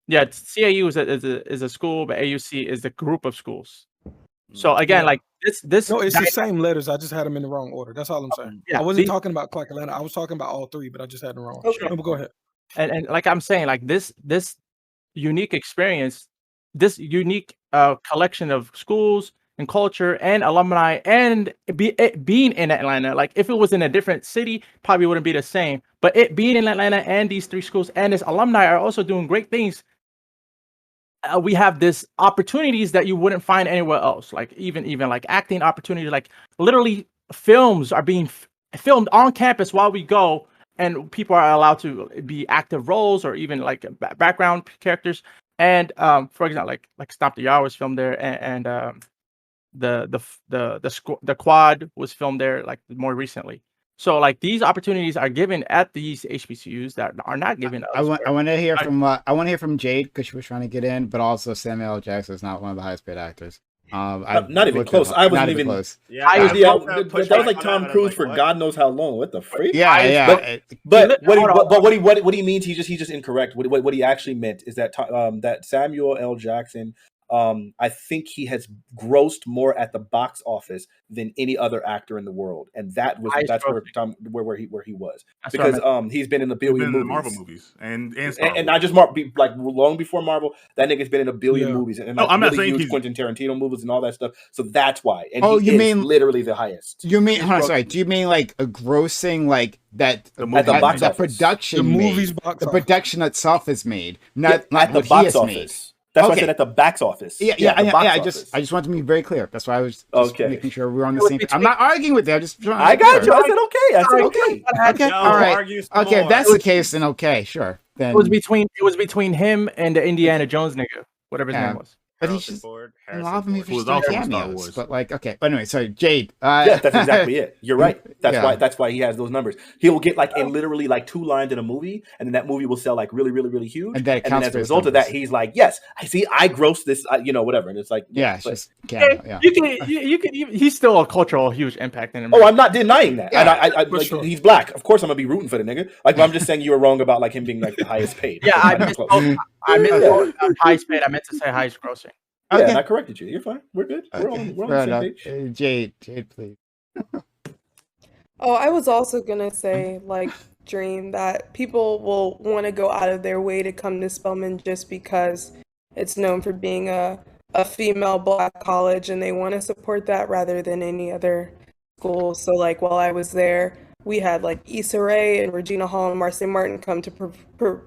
Yeah, CAU is a school, but AUC is the group of schools. So again, like this No, it's the dynamic- same letters. I just had them in the wrong order. That's all I'm saying. yeah, I wasn't these- talking about Clark Atlanta. I was talking about all three, but I just had them wrong. Okay. No, but go ahead. and like I'm saying, like this unique experience, this unique collection of schools and culture and alumni, and it being in Atlanta. Like if it was in a different city, probably wouldn't be the same. But it being in Atlanta and these three schools and its alumni are also doing great things. We have this opportunities that you wouldn't find anywhere else. Like even like acting opportunities, like literally films are being filmed on campus while we go, and people are allowed to be active roles or even like background characters. And for example, like Stomp the Yard was filmed there, and the quad was filmed there like more recently. So like these opportunities are given at these HBCUs that are not given. I want to hear from Jade because she was trying to get in, but also Samuel L. Jackson is not one of the highest paid actors. Not even close. I wasn't even close. Yeah, that was like Tom Cruise for God knows how long. What the freak? Yeah. But what he means, he's just incorrect. What he actually meant is that that Samuel L. Jackson, I think he has grossed more at the box office than any other actor in the world, and that's where he was, because he's been in a billion movies, Marvel movies, and not just like long before Marvel. That nigga's been in a billion movies, and I'm not saying huge Quentin Tarantino movies and all that stuff. So that's why. And you mean literally the highest? You mean? Hold on, sorry. Do you mean like a grossing like that? At the box office. Production, the movies box the office. production itself is made, not at the box office. That's why I said at the box office. I just want to be very clear. That's why I was just making sure we're on the same page. I'm not arguing with you. I just I got you. I said okay. Okay. All right. Okay. If that's the case, then okay, sure. Then it was between him and the Indiana Jones nigga, whatever his name was. But he's just a lot of them Ford. just doing cameos. But like, okay. But anyway, sorry, Jade. Yes, that's exactly it. You're right. That's why he has those numbers. He will get like literally like 2 lines in a movie, and then that movie will sell like really, really, really huge. And then as a result of that, he's like, yes, I see, I grossed this, whatever. And it's like, it's just cameo. Yeah. You can. He's still a cultural huge impact in him. Oh, I'm not denying that. Yeah, and I like, sure. he's black. Of course, I'm gonna be rooting for the nigga. Like, I'm just saying you were wrong about like him being like the highest paid. Yeah, I meant highest paid. I meant to say highest grossing. Yeah, and I corrected you. You're fine. We're good. We're on the same page. Jade, please. Oh, I was also gonna say, like, Dream, that people will want to go out of their way to come to Spelman just because it's known for being a female black college, and they want to support that rather than any other school. So, like, while I was there, we had like Issa Rae and Regina Hall and Marcy Martin come to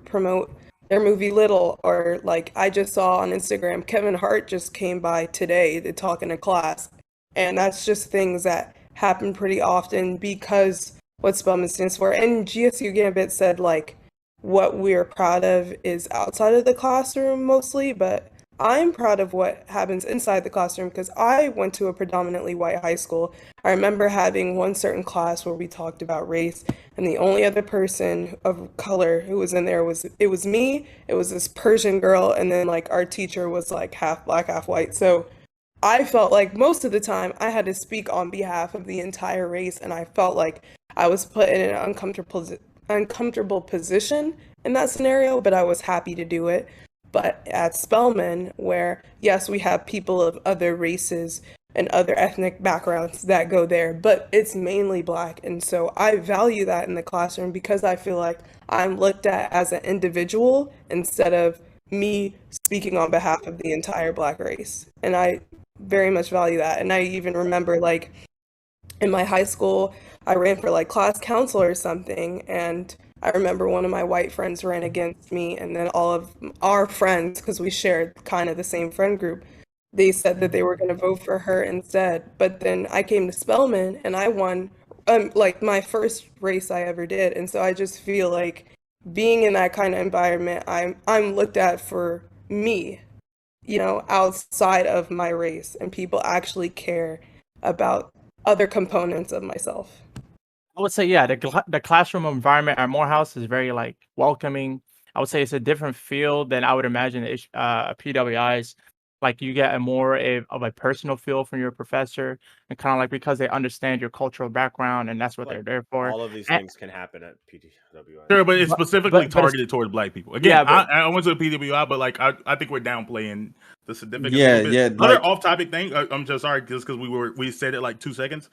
promote their movie Little, or like I just saw on Instagram, Kevin Hart just came by today to talk in a class, and that's just things that happen pretty often because what Spelman stands for. And GSU Gambit said like what we're proud of is outside of the classroom mostly, but I'm proud of what happens inside the classroom because I went to a predominantly white high school. I remember having one certain class where we talked about race, and the only other person of color who was in there was me, it was this Persian girl, and then like our teacher was like half black, half white. So I felt like most of the time I had to speak on behalf of the entire race, and I felt like I was put in an uncomfortable position in that scenario, but I was happy to do it. But at Spelman, where, yes, we have people of other races and other ethnic backgrounds that go there, but it's mainly black. And so I value that in the classroom because I feel like I'm looked at as an individual instead of me speaking on behalf of the entire black race. And I very much value that. And I even remember, like, in my high school, I ran for, like, class counselor or something, and I remember one of my white friends ran against me, and then all of our friends, because we shared kind of the same friend group, they said that they were going to vote for her instead. But then I came to Spelman, and I won, like, my first race I ever did. And so I just feel like being in that kind of environment, I'm looked at for me, outside of my race, and people actually care about other components of myself. I would say, yeah, the classroom environment at Morehouse is very like welcoming. I would say it's a different feel than I would imagine PWIs. Like you get of a personal feel from your professor, and kind of like because they understand your cultural background, and that's what they're there for. All of these things can happen at PWI. Sure, but it's specifically but targeted towards black people. Again, yeah, I went to a PWI, but like I think we're downplaying the significance. Yeah, of it. yeah, Another like- off-topic thing. I'm just sorry, just because we said it like 2 seconds.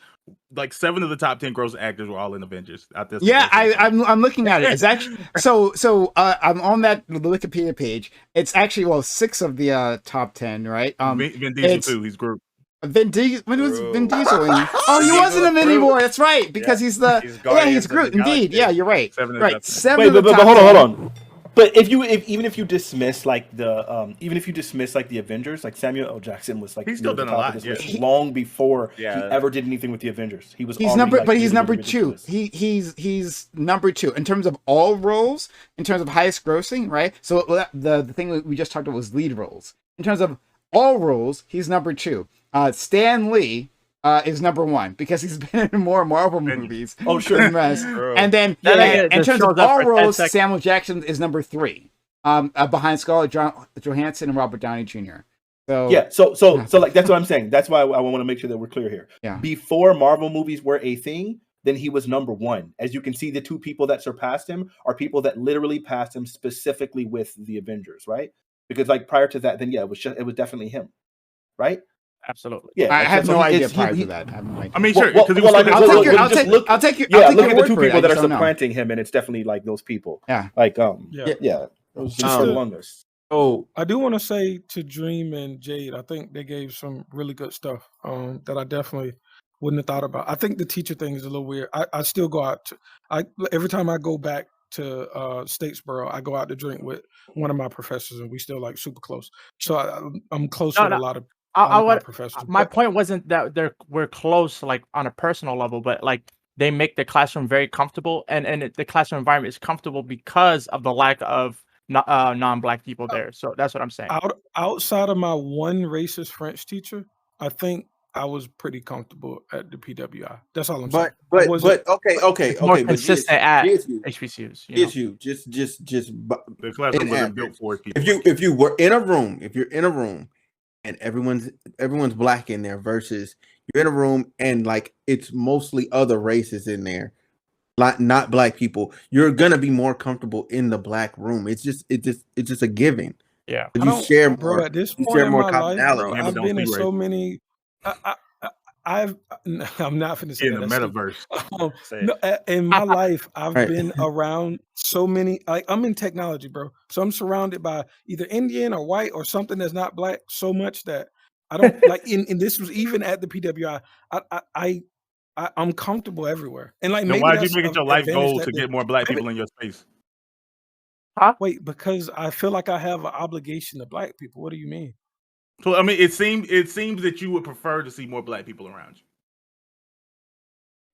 Like 7 of the top 10 gross actors were all in Avengers. Yeah, I'm looking at it. It's actually so I'm on that the Wikipedia page. It's actually 6 of the top 10, right? Vin Diesel too. He's Groot. Vin Diesel. When was Vin Bro. Diesel in? Oh, he wasn't a mini boy. That's right, because he's the He's he's Guardians of the Groot. Indeed, Galaxy. yeah, you're right. 7 of the Right, top 10. 7 Wait, of the but top hold 10. on. But even if you dismiss like the Avengers, like Samuel L. Jackson was like He's still near the done a top lot, of this yeah. list long before Yeah. he ever did anything with the Avengers. He was He's already, number, like, but he's really, number really 2. ridiculous. He's number 2 in terms of all roles, in terms of highest grossing, right? So the thing we just talked about was lead roles. In terms of all roles, he's number 2. Stan Lee is number 1 because he's been in more Marvel movies. Oh, sure. than the rest. Bro. And then That nigga in just terms of shows up all for 10 roles, seconds. Samuel Jackson is number 3, behind Scarlett Johansson and Robert Downey Jr. So Yeah, so like that's what I'm saying. That's why I want to make sure that we're clear here. Yeah. Before Marvel movies were a thing, then he was number 1. As you can see, the 2 people that surpassed him are people that literally passed him specifically with the Avengers, right? Because like prior to that, then yeah, it was definitely him, right? Absolutely. Yeah, I like, have so no he idea is- prior he- to that. I have no idea. I mean, Well, sure, because he was well, still I in mean, I'll take the- your- I'll I'll just take your Yeah, look at the word 2 for it. people I that are just don't know. supplanting him, and it's definitely like those people. Yeah. Like Yeah. yeah, it was Just still to- among us. Oh, I do want to say to Dream and Jade, I think they gave some really good stuff that I definitely wouldn't have thought about. I think the teacher thing is a little weird. I still go out to, every time I go back to Statesboro, I go out to drink with one of my professors, and we still like super close. So I'm close No, with no, a lot of I my would. professors. My but- point wasn't that we're close, like on a personal level, but like they make the classroom very comfortable, and the classroom environment is comfortable because of the lack of non-black people there. So that's what I'm saying. outside of my one racist French teacher, I think I was pretty comfortable at the PWI. That's all I'm saying. but I wasn't- okay, It's more but consistent at here's you. HBCUs. You know? Is you just The classroom in wasn't average. built for people. if you were in a room, if you're in a room and everyone's black in there versus you're in a room and like it's mostly other races in there, like not black people, you're gonna be more comfortable in the black room. It's just a given. Yeah. I You don't- share bro, more. at this you point share in more my life, commonality. bro, Never I've don't been in see so many. I'm not finna say in that. the That's stupid. metaverse. Say it. No, in my life, I've Right. been around so many. Like I'm in technology, bro. So I'm surrounded by either Indian or white or something that's not black so much that I don't like. And this was even at the PWI. I'm comfortable everywhere. And like Then maybe why did that's you make it an your life advantage goal that to the- get more black maybe- people in your space? Wait, because I feel like I have an obligation to black people. What do you mean? So I mean, it seems that you would prefer to see more black people around you.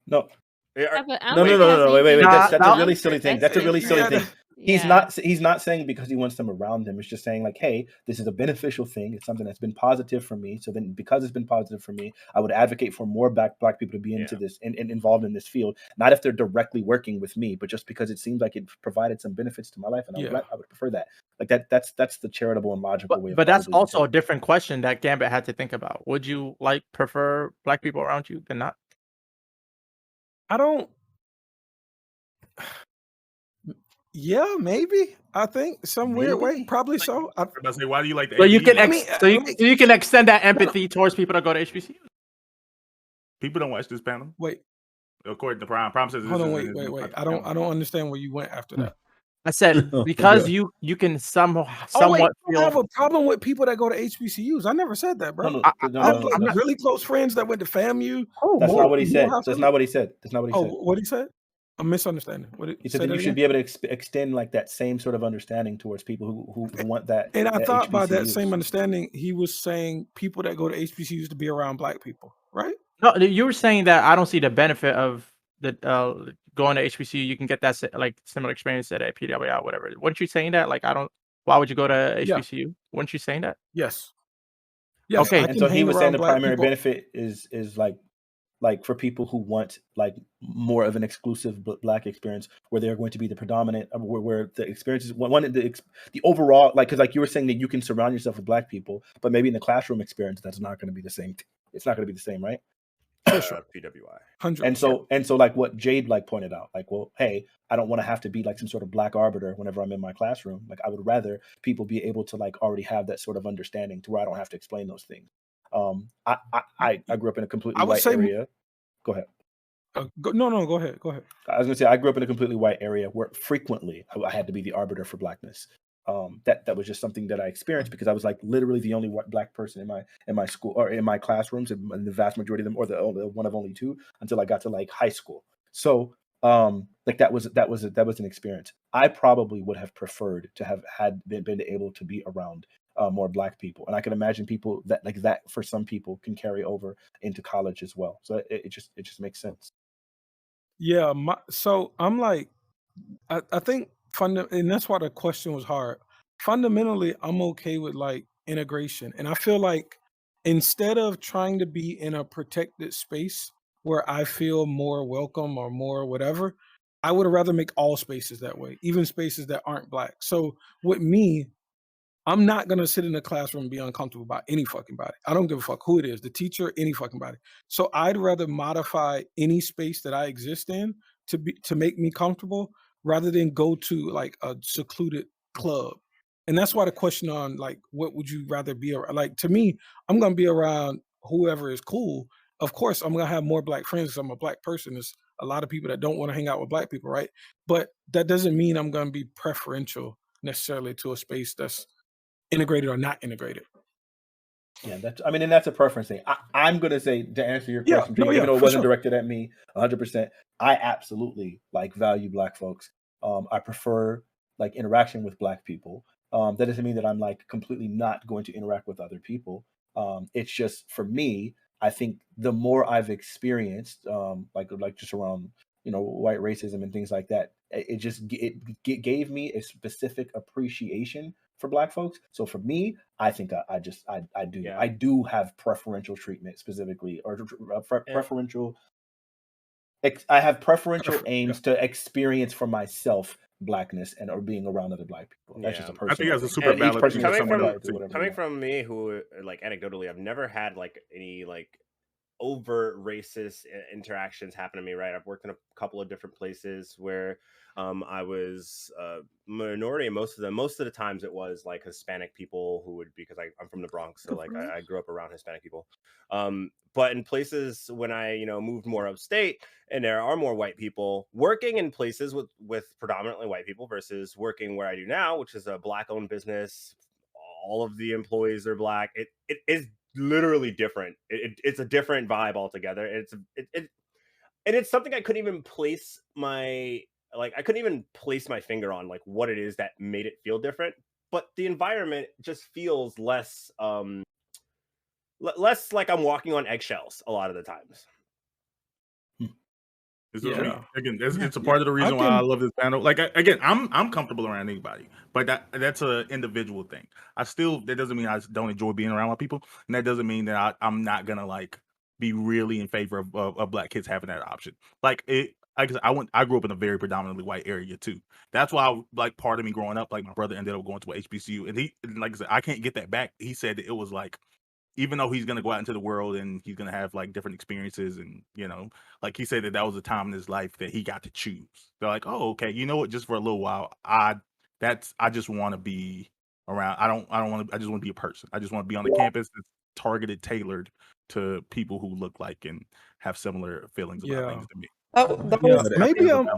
No, Yeah, but I no, don't no, think no, it has no, wait. anything to That's do a with really your silly thing. That's a really silly Yeah, thing. He's Yeah. not saying because he wants them around him. It's just saying like, hey, this is a beneficial thing. It's something that's been positive for me. So then, because it's been positive for me, I would advocate for more black people to be into this and involved in this field. Not if they're directly working with me, but just because it seems like it provided some benefits to my life, and Yeah. I would prefer that. Like that's the charitable and logical way. But that's probably also a saying it. different question that Gambit had to think about. Would you prefer black people around you than not? I don't. Yeah, maybe. I think some weird way, Maybe. probably so. I say, why do you like the? So you AV? can I mean, you can extend that empathy towards people that go to HBCU. People don't watch this panel. wait, According to Prime says. hold this on, is- wait. I don't understand where you went after that. I said Oh, because yeah. you can somewhat Oh wait, I feel. have a problem with people that go to HBCUs. I never said that, bro. No, I no, have no, like that's- really close friends that went to FAMU. That's not what he said. Morehouse. That's not what he said. That's not what he Oh, said. what he said? I'm misunderstanding. What He said that you should be able to extend like that same sort of understanding towards people who want that. And I at thought by that HBCUs. same understanding, he was saying people that go to HBCUs to be around black people, right? No, you were saying that I don't see the benefit of the going to HBCU. You can get that like similar experience at a PWI, whatever. Weren't you saying that? Like I don't. Why would you go to Yeah. HBCU? Weren't you saying that? Yes. Yes. Okay. I And can so he hang was saying around the black primary people. benefit is like for people who want like more of an exclusive black experience where they're going to be the predominant where the experiences the overall like because like you were saying that you can surround yourself with black people, but maybe in the classroom experience that's not going to be the same. It's not going to be the same, right? For sure. PWI. 100%. And so like what Jade like pointed out, like, well, hey, I don't want to have to be like some sort of black arbiter whenever I'm in my classroom. Like I would rather people be able to like already have that sort of understanding to where I don't have to explain those things. I grew up in a completely I would white say area. Go ahead. No, go ahead. I was gonna say I grew up in a completely white area where frequently I had to be the arbiter for blackness. That was just something that I experienced because I was like literally the only black person in my school or in my classrooms, and the vast majority of them, or the one of only two, until I got to like high school. So like that was an experience. I probably would have preferred to have been able to be around more black people, and I can imagine people that for some people can carry over into college as well. So it just makes sense. Yeah, so I'm like, I think and that's why the question was hard. Fundamentally, I'm okay with like integration, and I feel like instead of trying to be in a protected space where I feel more welcome or more whatever, I would rather make all spaces that way, even spaces that aren't black. So with me, I'm not gonna sit in a classroom and be uncomfortable about any fucking body. I don't give a fuck who it is, the teacher, any fucking body. So I'd rather modify any space that I exist in to make me comfortable rather than go to like a secluded club. And that's why the question on like what would you rather be around? Like to me, I'm gonna be around whoever is cool. Of course, I'm gonna have more black friends because I'm a black person. There's a lot of people that don't want to hang out with black people, right? But that doesn't mean I'm gonna be preferential necessarily to a space that's integrated or not integrated. Yeah, and that's a preference thing. I'm gonna say, to answer your question, even though it wasn't directed at me 100%, I absolutely like value black folks. I prefer like interaction with black people. That doesn't mean that I'm like completely not going to interact with other people. It's just for me, I think the more I've experienced, like just around white racism and things like that, it gave me a specific appreciation for black folks. So for me, I think I do have preferential treatment specifically, or preferential. I have preferential aims to experience for myself blackness or being around other black people. That's just a personal. I think that's a super valid thing for someone to coming from me, who like anecdotally, I've never had like any like overt racist interactions happen to me, right? I've worked in a couple of different places where I was minority, and most of the times it was like Hispanic people who would, because I'm from the Bronx, so like I grew up around Hispanic people. But in places when I moved more upstate, and there are more white people working in places with predominantly white people versus working where I do now, which is a black owned business. All of the employees are black. It is literally different. It's a different vibe altogether. And it's something I couldn't even place my finger on, like what it is that made it feel different. But the environment just feels less like I'm walking on eggshells a lot of the times. It's a part of the reason why I love this panel. Like again, I'm comfortable around anybody, but that's an individual thing. That doesn't mean I don't enjoy being around my people, and that doesn't mean that I'm not gonna like be really in favor of black kids having that option. Like I grew up in a very predominantly white area too. That's why like part of me growing up, like my brother ended up going to a HBCU, and like I said, I can't get that back. He said that it was like, even though he's going to go out into the world and he's going to have like different experiences, and like he said that was a time in his life that he got to choose. They're like, oh, okay, you know what, just for a little while, I just want to be around. I just want to be a person. I just want to be on the campus that's targeted, tailored to people who look like and have similar feelings about things to me.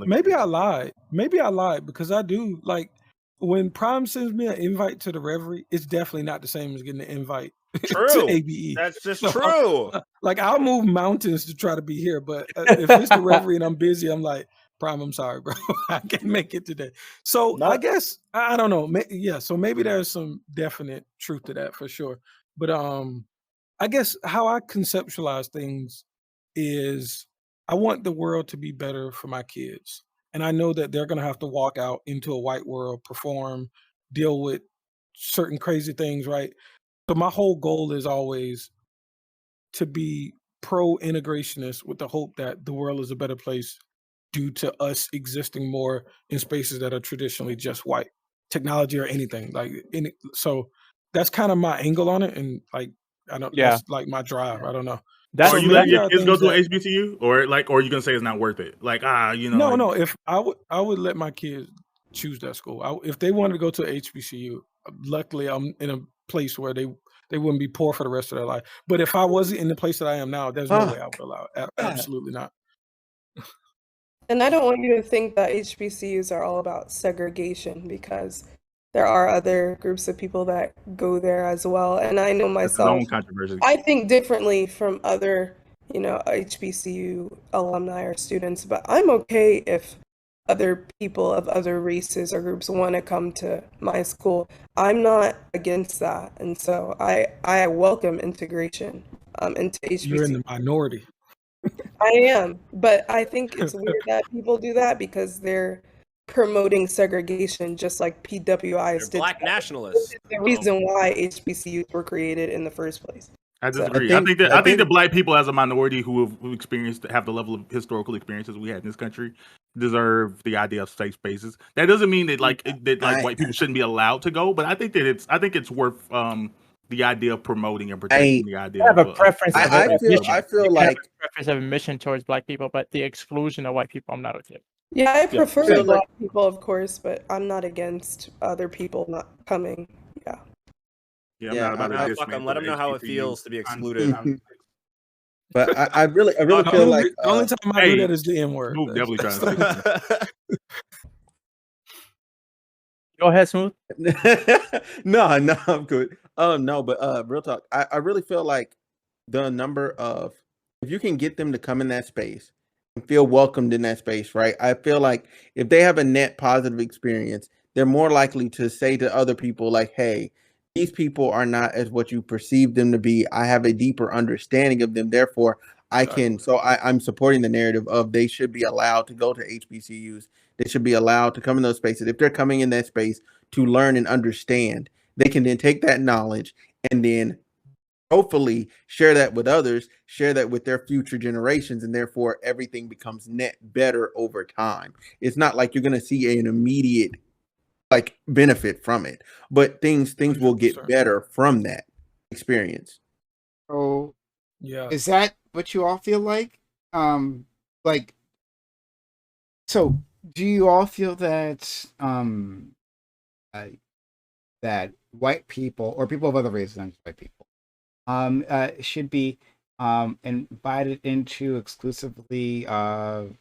Maybe I lied. Maybe I lied, because I do like when Prime sends me an invite to the Reverie, it's definitely not the same as getting an invite to ABE. That's just true. Like I'll move mountains to try to be here, but if it's the Reverie and I'm busy, I'm like, Prime, I'm sorry, bro, I can't make it today. So I guess I don't know. So maybe there's some definite truth to that for sure. But I guess how I conceptualize things is I want the world to be better for my kids. And I know that they're going to have to walk out into a white world, perform, deal with certain crazy things, right? So my whole goal is always to be pro-integrationist with the hope that the world is a better place due to us existing more in spaces that are traditionally just white, technology or anything. So that's kind of my angle on it. And like, that's like my drive. I don't know. That's Are you So letting these your are kids go things to that HBCU, or are you gonna say it's not worth it? Like, you know, no, like, no. If I would let my kids choose that school. If they wanted to go to HBCU, luckily I'm in a place where they wouldn't be poor for the rest of their life. But if I wasn't in the place that I am now, there's no way I would allow it. Absolutely not. And I don't want you to think that HBCUs are all about segregation, because there are other groups of people that go there as well. And I know it's his myself, own controversy. I think differently from other, HBCU alumni or students, but I'm okay if other people of other races or groups want to come to my school. I'm not against that. And so I welcome integration into You're in HBCU. the minority. I am, but I think it's weird that people do that because they're promoting segregation, just like PWIs They're did. black nationalists. The reason why HBCUs were created in the first place. I So- disagree. I think that black people as a minority who have the level of historical experiences we had in this country deserve the idea of safe spaces. That doesn't mean that white people shouldn't be allowed to go, but I think it's worth the idea of promoting and protecting the idea. I have a preference. I feel like preference of admission towards black people, but the exclusion of white people, I'm not okay. Yeah, I prefer So, black people, of course, but I'm not against other people not coming. Yeah. Yeah, I'm not about Nah, to fuck 'em. Let them know how it feels to be excluded. But I really feel like the only time I do that is the N word. Smooth definitely trying to say Go ahead, Smooth. no, I'm good. No, but real talk. I really feel like the number of, if you can get them to come in that space and feel welcomed in that space, right? I feel like if they have a net positive experience, they're more likely to say to other people like, hey, these people are not as what you perceive them to be. I have a deeper understanding of them. Therefore, I'm supporting the narrative of they should be allowed to go to HBCUs. They should be allowed to come in those spaces. If they're coming in that space to learn and understand, they can then take that knowledge and then hopefully share that with others, share that with their future generations, and therefore everything becomes net better over time. It's not like you're going to see an immediate benefit from it, but things will get better from that experience. So Yeah. is that what you all feel like? So do you all feel that that white people or people of other races, not just white people, should be invited into exclusively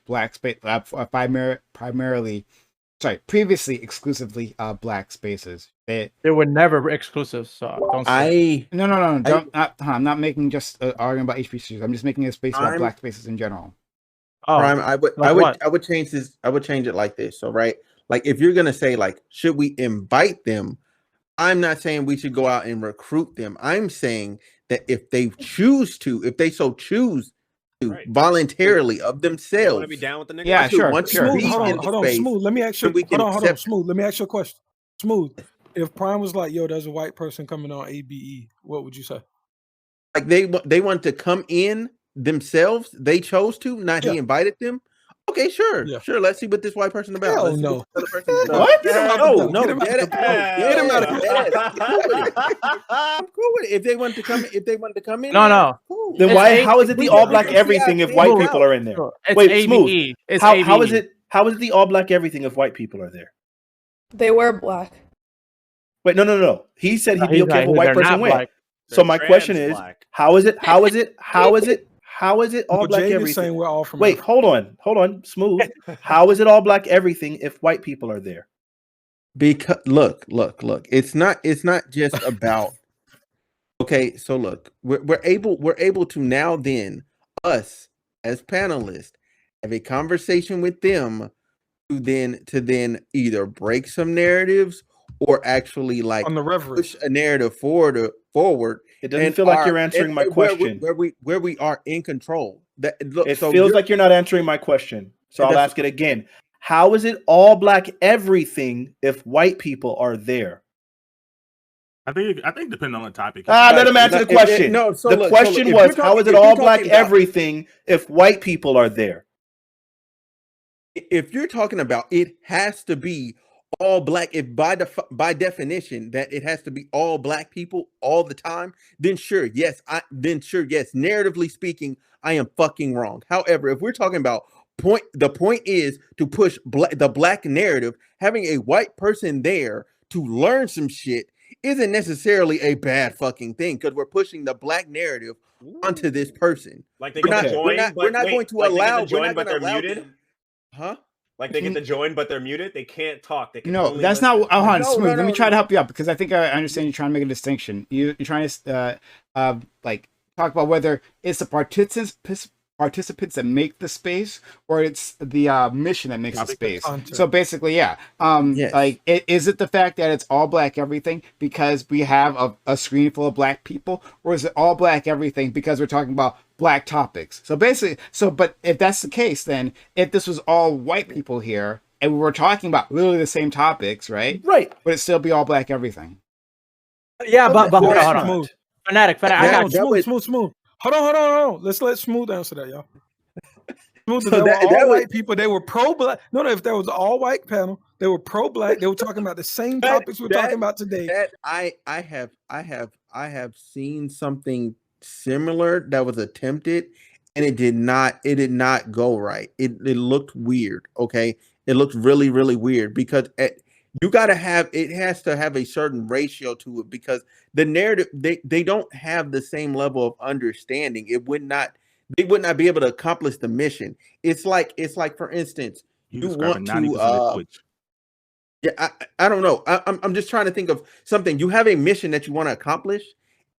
black space, previously exclusively black spaces? They were never exclusive, so don't say. No. I'm not making just an argument about HBCUs. I'm just making a space about black spaces in general. Oh, Prime, I would change this. I would change it like this. So, right, like if you're gonna say should we invite them? I'm not saying we should go out and recruit them. I'm saying that if they choose to, voluntarily of themselves, Want to be down with the nigga? Yeah, sure. Hold on, Smooth. Let me ask you. Hold on, Smooth. Let me ask you a question. Smooth. If Prime was like, "Yo, there's a white person coming on ABE," what would you say? Like they want to come in themselves. They chose to, not he invited them. Okay, sure. Let's see what this white person about. Hell no. What? No. Get him out of here. I'm cool with it. If they want to come in. No. Cool. Then how is it the all black everything if white people are in there? Wait, ABE. Smooth. It's How ABE. is it the all black everything if white people are there? They were black. Wait, no. He said he'd be okay if a white person went. So my They're question trans is, black. how is it all black Jade is everything? saying we're all from. Wait, hold on, Smooth. How is it all black everything if white people are there? Because look. It's not just about. Okay, so look, we're able to now then us as panelists have a conversation with them to then either break some narratives or actually on the push a narrative forward. It doesn't feel like you're answering my question. Where we are in control. It feels like you're not answering my question. So I'll ask it again. How is it all black everything if white people are there? I think depending on the topic. Let him answer the question. The question was, how is it all black everything if white people are there? If you're talking about it has to be all black, if by definition that it has to be all black people all the time, then sure, yes. Narratively speaking, I am fucking wrong. However, if we're talking about the point is to push the black narrative. Having a white person there to learn some shit isn't necessarily a bad fucking thing because we're pushing the black narrative onto this person. Like they get to join, we're not going to allow. Join, we're not but going to they're allow muted. them. Huh? Like they get to join, but they're muted. They can't talk. They can No, only that's listen. not. Hold on, No, Smooth. no, Let me no, try to no. help you out because I think I understand you're trying to make a distinction. You're trying to like talk about whether it's the participants that make the space or it's the mission that makes the space. So basically, yeah. Yes. Like, is it the fact that it's all black everything because we have a screen full of black people, or is it all black everything because we're talking about black topics? So basically, but if that's the case, then if this was all white people here and we were talking about literally the same topics, right? Right. Would it still be all black everything? Yeah, but hold That's on. not. Fanatic. I got you. Smooth. Hold on. Let's let Smooth answer that, y'all. Smooth, So if there that were all was- white people, they were pro-black. No, if there was all white panel, they were pro-black. They were talking about the same topics we're talking about today. That I have seen something similar that was attempted, and it did not go right. It looked weird. Okay, it looked really weird because you got to have, it has to have a certain ratio to it because the narrative, they don't have the same level of understanding. They would not be able to accomplish the mission. It's like for instance, you want to 90% of Twitch. yeah, I don't know. I'm just trying to think of something. You have a mission that you want to accomplish,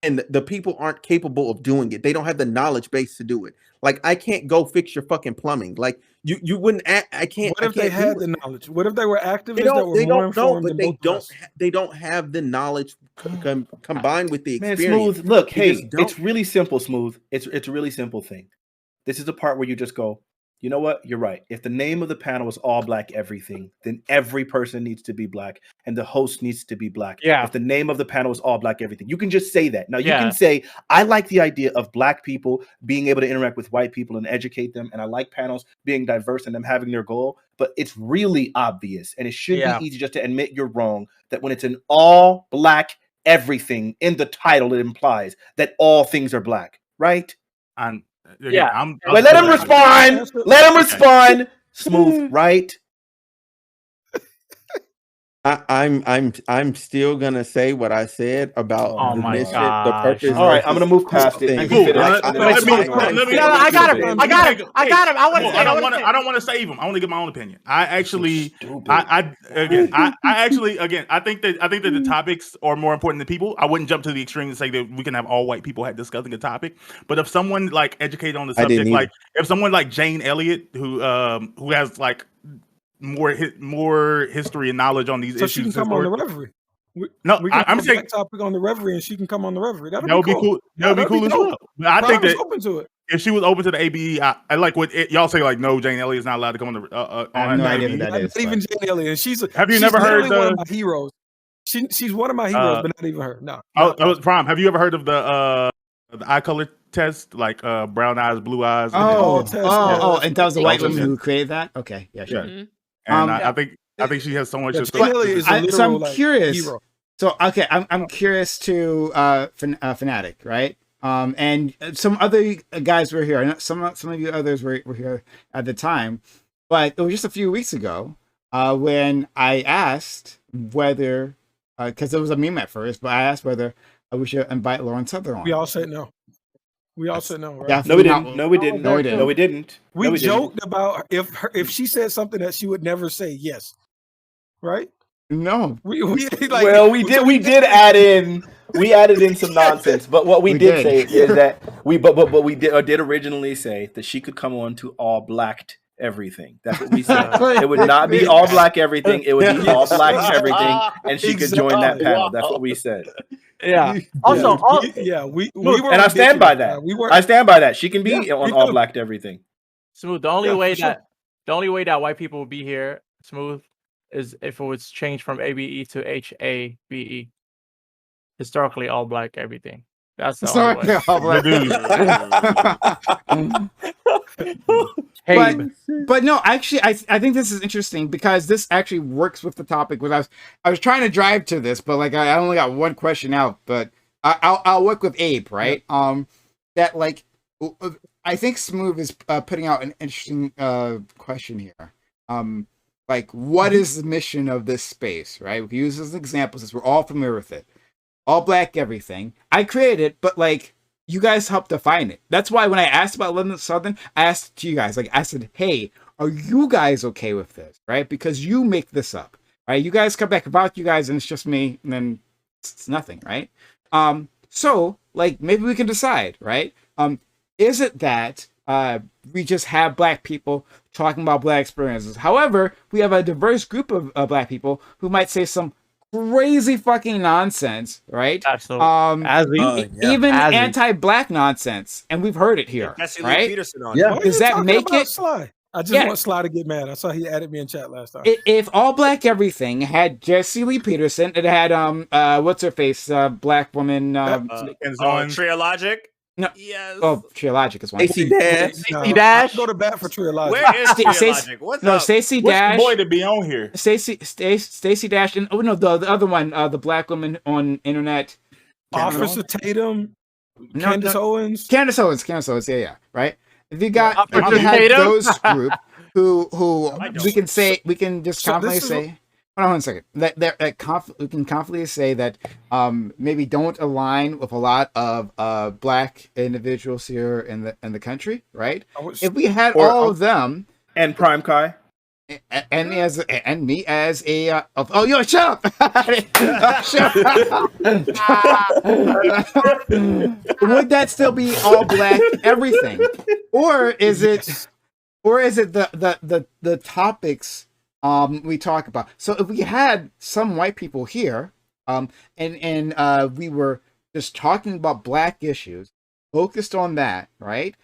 and the people aren't capable of doing it. They don't have the knowledge base to do it. Like, I can't go fix your fucking plumbing. Like, you wouldn't. I can't. What if they had the knowledge? What if they were activists that were They more don't know, informed but than they both of don't. us? They don't have the knowledge combined with the Man, experience. Smooth. Look, They hey, just don't. it's really simple, Smooth. It's a really simple thing. This is the part where you just go, you know what? You're right. If the name of the panel is all black everything, then every person needs to be black and the host needs to be black. Yeah. If the name of the panel is all black everything, you can just say that. Now, you Yeah. can say, I like the idea of black people being able to interact with white people and educate them. And I like panels being diverse and them having their goal. But it's really obvious, and it should Yeah. be easy just to admit you're wrong, that when it's an all black everything in the title, it implies that all things are black, right? I'm Yeah. Wait, let him respond. Let him respond. Smooth, right? I'm still gonna say what I said about Oh the my mission, the gosh. purpose. All right, I'm gonna move past it. thing. You can finish. Let me- I let me- I got him. I got him. I want to say. I don't want to save him. I want to give my own opinion. I actually, I think that the topics are more important than people. I wouldn't jump to the extreme and say that we can have all white people discussing a topic. But if someone like educated on the I didn't subject, either. like if someone like Jane Elliott, who has like more history and knowledge on these So she issues, can come on the Reverie. No, We can I'm put saying that topic on the Reverie, and she can come on the Reverie. that would be cool. That would be cool as dope. well. But I think Prime is that open to it. if she was open to the ABE, I like what y'all say. Like, no, Jane Elliott's not allowed to come on the. I have no idea what ABE. that is. Not even Jane Elliott. And she's Have you she's never heard literally one of the- my heroes? She's one of my heroes, but not even her. No. I was Prime. Have you ever heard of the eye color test? Like brown eyes, blue eyes. and then- all tests, yeah. And that was the white Yeah. woman who created that? Okay, yeah, sure. Mhm. And Yeah. I think she has so much. Yeah, to Jane Elliott is a literal, So I'm like, curious. hero. So okay, I'm curious to Fanatic, right? And some other guys were here. Some of you others were here at the time, but it was just a few weeks ago when I asked whether, because it was a meme at first, but I asked whether we should invite Lauren Southern on. We all said no. We all said no, right? Yeah, No, we not- didn't. No, we didn't. No, we didn't. No, we didn't. We No, we didn't. joked about if she said something that she would never say yes, right? No. We like, Well, we did add in. We added in some nonsense, but what we We did did. say is that we did originally say that she could come on to all blacked everything. That's what we said. It would not be all black everything. It would be all black everything, and she could join that panel. That's what we said. Yeah. Also, we were. And I stand by ridiculous, that. We were. I stand by that. She can be Yeah, on me all too. black everything. Smooth. The only Yeah, way for sure. that white people would be here, Smooth, is if it was changed from ABE to HABE. Historically, all black everything. That's the only way. Sorry, all black. But no, actually, I think this is interesting because this actually works with the topic. I was trying to drive to this, but like I only got one question out. But I'll work with Abe, right? Yeah. That like I think Smooth is putting out an interesting question here. Like, what is the mission of this space, right? We can use this as an example since we're all familiar with it. All black everything. I created it, but like you guys helped define it. That's why when I asked about London Southern, I asked you guys, like I said, hey, are you guys okay with this, right? Because you make this up, right? You guys come back about you guys and it's just me and then it's nothing, right? So like maybe we can decide, right? Is it that we just have black people talking about black experiences? However, we have a diverse group of black people who might say some crazy fucking nonsense, right? Absolutely. Even anti-black nonsense, and we've heard it here, right? Yeah. Does that make it? Sly? I just want Sly to get mad. I saw he added me in chat last time. If All Black Everything had Jesse Lee Peterson, it had what's her face, black woman, Triologic. No. Yes. Oh, Triologic is one. Stacey Dash. Stacey Dash. Go to bat for Triologic. Where is Triologic? What's up? Stacey Dash. Boy to be on here. Stacey Dash, and the other one, the black woman on internet. Officer Tatum. Candace Owens. Candace Owens. Yeah. Right. If you got those group who we can just confidently say. Hold on one second. We can confidently say that maybe don't align with a lot of black individuals here in the country, right? If we had all of them and PrimeCayes and me as a oh yo shut up! Shut up. Would that still be all black everything, or is it the topics? We talk about. So if we had some white people here, and we were just talking about black issues, focused on that, right?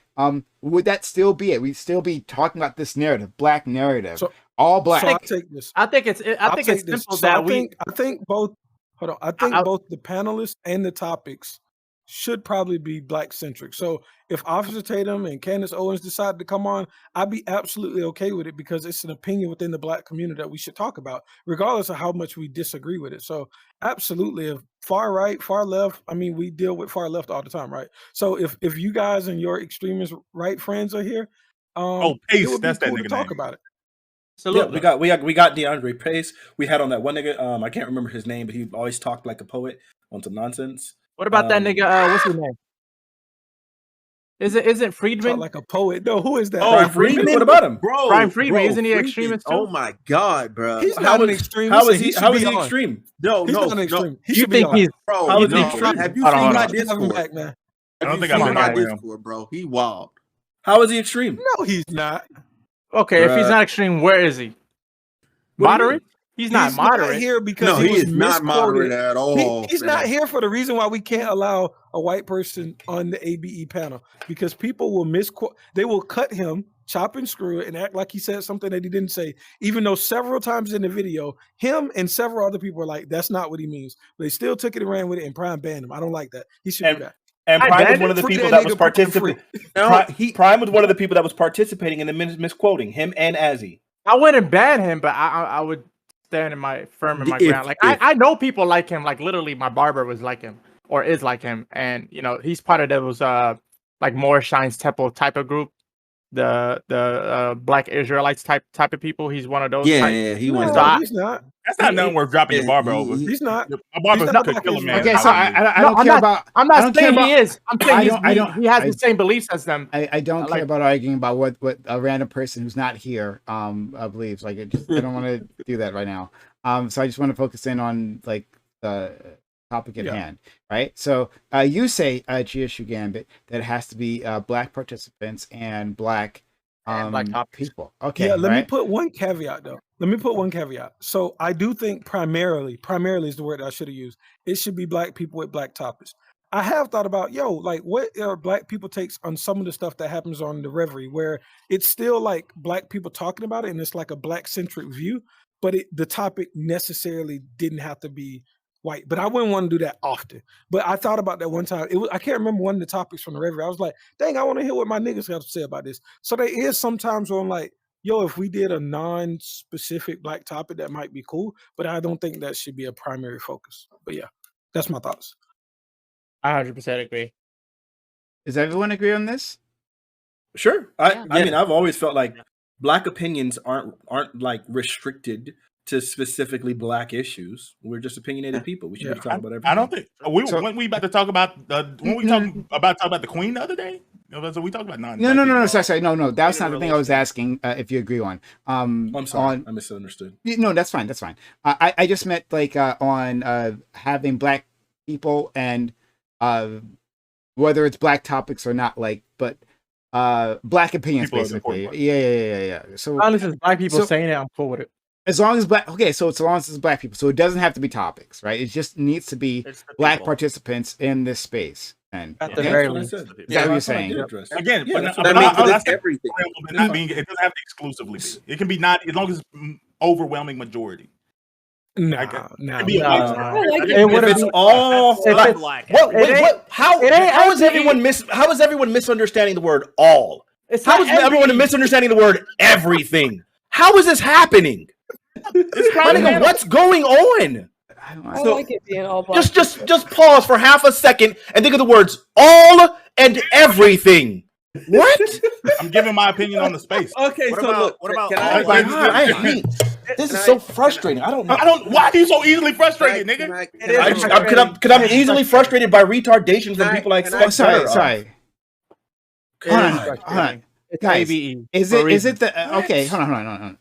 Would that still be it? We'd still be talking about this narrative, black narrative, all black. So I'll take this. I think it's simple that I think both. Hold on. I think both the panelists and the topics should probably be black centric. So if Officer Tatum and Candace Owens decide to come on, I'd be absolutely okay with it because it's an opinion within the black community that we should talk about, regardless of how much we disagree with it. So absolutely, if far right, far left, I mean, we deal with far left all the time, right? So if you guys and your extremist right friends are here, Pace, that's that nigga talk name. about it. Absolutely. Yeah, we got DeAndre Pace. We had on that one nigga. I can't remember his name, but he always talked like a poet on some nonsense. What about that nigga? What's his name? Isn't Friedman like a poet? No, who is that? Brian Friedman. What about him, bro? Brian Friedman, isn't he extremist too? Oh my god, bro! He's not an extreme. How is he? How is he extreme? No, he's no, not an extreme. He you should think be he's bro? How is he No. extreme? Have you seen my Discord? Discord? Back, man. I don't think Have you I've seen been my on him. Discord, bro. He wild. How is he extreme? No, he's not. Okay, if he's not extreme, where is he? Moderate? He's not moderate. Not here because No, he was is not moderate at all. He's not here for the reason why we can't allow a white person on the ABE panel, because people will misquote. They will cut him, chop and screw it, and act like he said something that he didn't say, even though several times in the video, him and several other people were like, "That's not what he means." But they still took it and ran with it, and Prime banned him. I don't like that. He should be back. And Prime was one of the people that was participating. Prime was one of the people that was participating in the misquoting him and Azzy. I wouldn't ban him, but I would stand in my ground. Like I know people like him. Like literally, my barber was like him or is like him, and you know he's part of those like Morris Shine's Temple type of group, the Black Israelites type of people. He's one of those. Yeah, he was. He's not. That's not nothing worth dropping your barber over. He's not. My barber could kill a man. Okay, so I don't care about. I'm not saying he is. I'm saying he has the same beliefs as them. I don't care about arguing about what a random person who's not here believes. Like I don't want to do that right now. So I just want to focus in on like the topic at hand, right? So you say GSU Gambit that it has to be black participants and black people. Okay. Yeah, let me put one caveat though. So I do think primarily is the word I should have used. It should be black people with black topics. I have thought about, like what are black people takes on some of the stuff that happens on the Reverie, where it's still like black people talking about it and it's like a black centric view, but the topic necessarily didn't have to be white. But I wouldn't want to do that often. But I thought about that one time. I can't remember one of the topics from the Reverie. I was like, dang, I want to hear what my niggas have to say about this. So there is sometimes where I'm like, yo, if we did a non-specific Black topic, that might be cool. But I don't think that should be a primary focus. But yeah, that's my thoughts. I 100% agree. Does everyone agree on this? Sure. Yeah. I mean, I've always felt like Black opinions aren't like restricted to specifically Black issues. We're just opinionated people. We should be talking about everything. I don't think when we about to talk about when we talk about the Queen the other day. So we talked about No. Sorry. No. That's not the thing I was asking. If you agree on. I'm sorry. I misunderstood. No, that's fine. That's fine. I just meant like on having Black people and whether it's Black topics or not, like, but Black opinions People are basically. important. Yeah. So Honestly, it's Black people saying it, I'm cool with it. as long as Black, okay, so as long as it's Black people, so it doesn't have to be topics, right? It just needs to be It's the Black people. participants in this space. And At the okay? very That's what I least. said. Is that what you're that's what I saying? did address. Again, Yeah, but that's no, what That but means I- that I it's said everything. but not being, it doesn't have to exclusively be. It can be not as long as it's overwhelming majority. Nah. It can be a Nah, mix. nah. I like It it. wouldn't If it's be- all if Black, it's- Black. what? it Wait, ain't- what? How? it ain't How is every- everyone misunderstanding the word all? It's How not is everyone every- misunderstanding the word everything? How is this happening? It's My nigga, what's going on? I don't I know. like it being all Black. Just pause for half a second and think of the words all and everything. What? I'm giving my opinion on the space. Okay, What so about- look, what about can all I, Black God, I hate this. Is so frustrating. I don't know. I don't. Why are you so easily frustrated, can nigga? I- It can is I- frustrating. I'm easily frustrated by retardation from Can I- people I can I- expect Sorry. better of. Hold It on, is hold on. frustrating. It's Guys, ABE. Is for a it reason. the okay? Hold on.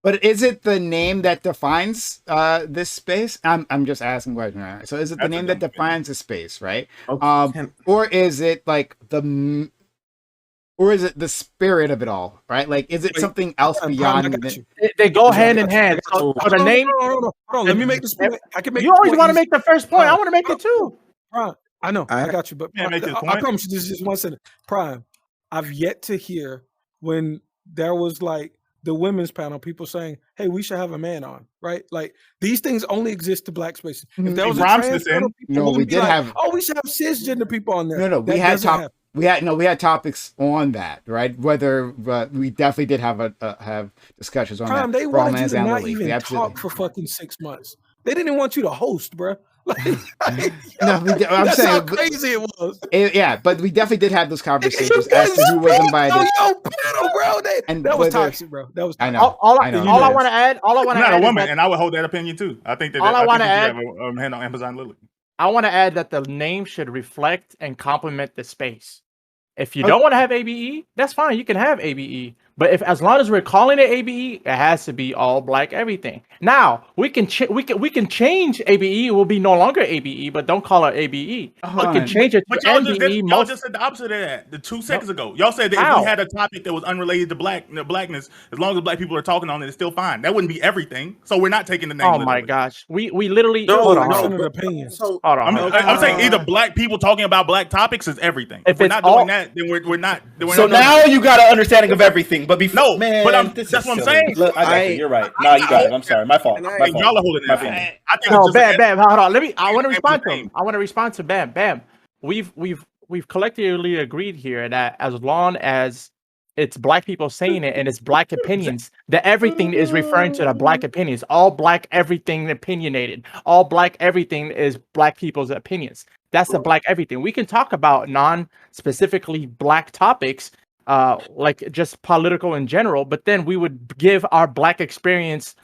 But is it the name that defines this space? I'm just asking questions. Right? So is it the That's a name that dumb defines the space, right? Okay, Or is it like or is it the spirit of it all, right? Like, is it Wait, something else Prime, I beyond? got the- you. They go I hand in got you. hand. So Oh. the name. Hold on. Let me make this point. I can make. You this always point want to easy. make the first point. I Prime, want to make it too. Prime, I know. I I- got you. But Yeah, make this I point. promise you, this is just one sentence. Prime, I've yet to hear when there was like the women's panel, people saying, "Hey, we should have a man on." Right? Like these things only exist to Black spaces. If there Mhm. was a Rhymes trans this in. panel, people No, we wouldn't be did like, have- "Oh, we should have cisgender people on there." No, we That had doesn't happen. we had topics on that, right? Whether we definitely did have discussions on Prime, that. they for all wanted you man's to and not Lily. We even absolutely- talk for fucking 6 months. They didn't even want you to host, bro. Like, No, I'm that's how saying, but- crazy it was. yeah, but we definitely did have those conversations as to who was invited. Yo, panel, bro. And That was whether- toxic, bro. That was I toxic. know. All I know. I Yes. want to add. All I want I'm to not add. a woman, is that and I would hold that opinion too. I think that All I think wanna you should add- have a hand on Amazon Lily. I want to add that the name should reflect and complement the space. If you don't want to have ABE, that's fine. You can have ABE. But if as long as we're calling it ABE, it has to be all Black everything. Now we can we can change ABE. It will be no longer ABE, but don't call it ABE. We can change it But to y'all just, MBE. y'all just said the opposite of that. The 2 seconds ago, y'all said that if How? we had a topic that was unrelated to blackness, as long as Black people are talking on it, it's still fine. That wouldn't be everything. So we're not taking the name. Oh my literally. gosh, we literally No, hold on. no, Hold on. Personal opinions. So Hold on. I'm saying either Black people talking about Black topics is everything. If If we're it's not all- doing that, then we're not. Then we're So not now you got an understanding of everything. But before, No, man, but this that's is what I'm silly. saying. Look, I got I- you. You're right. No, you got it. I'm sorry. My fault. Can I- My And fault. y'all are holding it. My in. fault. I think No, it's just Bam, a- Bam. Hold on. I want to Name respond the to name. him. I want to respond to Bam. Bam. We've collectively agreed here that as long as it's Black people saying it and it's Black opinions, that everything is referring to the Black opinions. All Black everything opinionated. All Black everything is Black people's opinions. That's the Black everything. We can talk about non-specifically Black topics, like just political in general, but then we would give our Black experience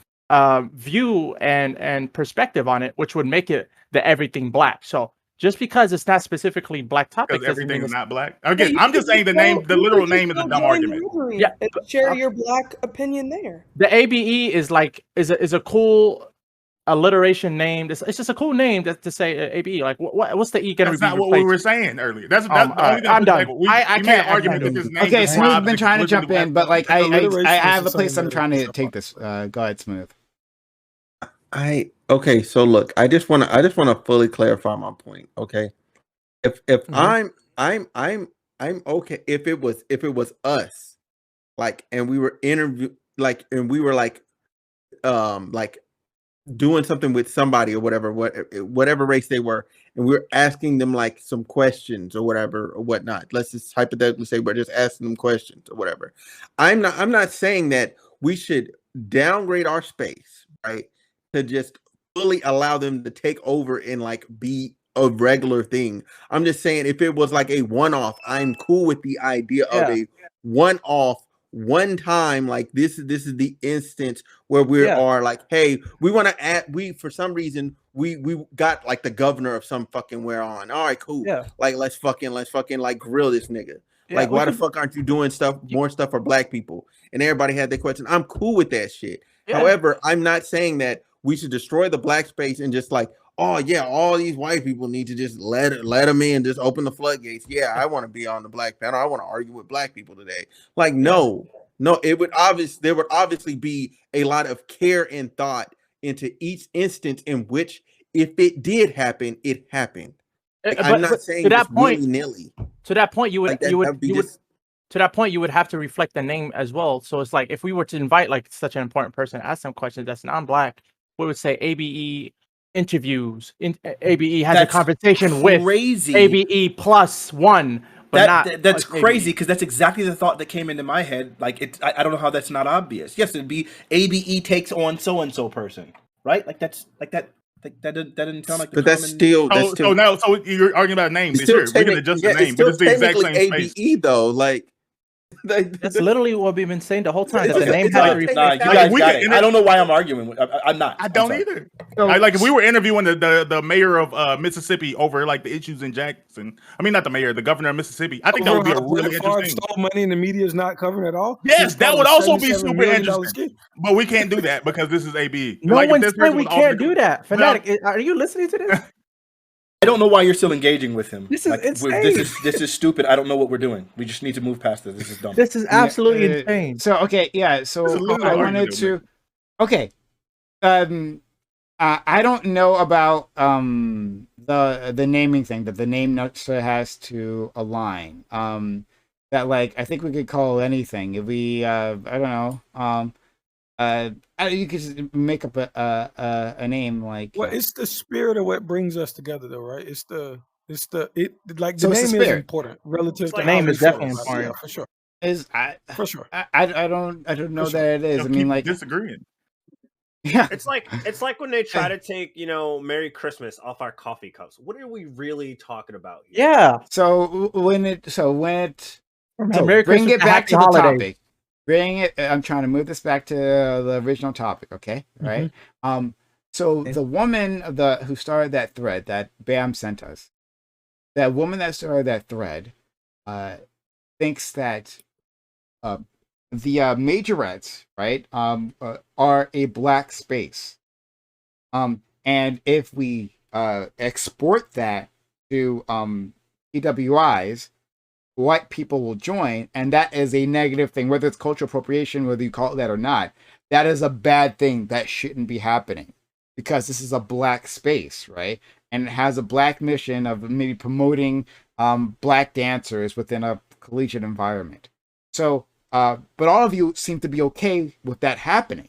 view and perspective on it, which would make it the everything Black. So just because it's not specifically Black topics because doesn't mean everything is it's not Black. Again, I'm just saying the name, the literal name is a dumb argument. Yeah, And share your Black opinion there. the ABE is like is a cool alliteration name. It's just a cool name to say ABE. Like what's the E gonna That's be not what we replaced? were saying earlier. That's the all only right, thing. I'm done. We I made can't- an argument I that this can't. name Okay, describes Smooth been trying to jump in, but like Alliteration I is have the a place same I'm trying to alliteration. take this. Go ahead, Smooth. Okay, so look, I just want to fully clarify my point. Okay, if Mhm. I'm okay if it was us, like, and we were like doing something with somebody or whatever race they were, and we're asking them like some questions or whatever or whatnot. Let's just hypothetically say we're just asking them questions or whatever. I'm not saying that we should downgrade our space, right, to just fully allow them to take over and like be a regular thing. I'm just saying if it was like a one-off, I'm cool with the idea of a one-off, one time, like this is the instance where we are like, hey, we want to add, for some reason we got like the governor of some fucking where on. All right, cool. Like let's fucking like grill this nigga. Like why the fuck aren't you doing more stuff for black people? And everybody had their question. I'm cool with that shit. However, I'm not saying that we should destroy the black space and just like, oh yeah, all these white people need to just let them in, just open the floodgates. Yeah, I want to be on the black panel. I want to argue with black people today. Like, no, there would obviously be a lot of care and thought into each instance in which, if it did happen, it happened. Like, I'm not saying to that point, willy-nilly. To that point, you would have to reflect the name as well. So it's like if we were to invite like such an important person, ask them questions that's non-black, we would say ABE interviews. ABE has a conversation with ABE +1. But that's crazy because that's exactly the thought that came into my head. Like I don't know how that's not obvious. Yes, it'd be ABE takes on so and so person, right? Like that. Like that didn't sound like the but that's still so now you're arguing about names. Sure, we can adjust the name, but it's the exact same ABE space. Though, like that's literally what we've been saying the whole time. That the name had to reflect. You guys got it. I don't know why I'm arguing. I'm not. I don't either. Like if we were interviewing the mayor of Mississippi over like the issues in Jackson, I mean not the mayor, the governor of Mississippi. I think that would be a really interesting. Stole money and the media is not covering at all. Yes, that would also be super interesting. But we can't do that because this is ABE. No one said we can't do that. Fanatic, are you listening to this? I don't know why you're still engaging with him. This is insane. This is stupid. I don't know what we're doing. We just need to move past this. This is dumb. This is absolutely insane. So okay, yeah. So I wanted to. Okay, I don't know about the naming thing, that the name necessarily has to align. That like I think we could call it anything. If we I don't know. You could just make up a name like. Well, it's the spirit of what brings us together, though, right? The name is important relative to the name is definitely important. Yeah, for sure. For sure. I don't know that it is. I mean, like disagreeing. Yeah, it's like when they try to take Merry Christmas off our coffee cups. What are we really talking about here? Yeah. So when it Merry bring Christmas, it back to the holiday. topic. Bring it. I'm trying to move this back to the original topic. Okay, right. So the woman who started that thread that Bam sent us, that woman that started that thread, thinks that the majorettes, right, are a black space. And if we export that to PWIs, white people will join, and that is a negative thing, whether it's cultural appropriation, whether you call it that or not. That is a bad thing that shouldn't be happening, because this is a black space, right? And it has a black mission of maybe promoting black dancers within a collegiate environment. So, but all of you seem to be okay with that happening.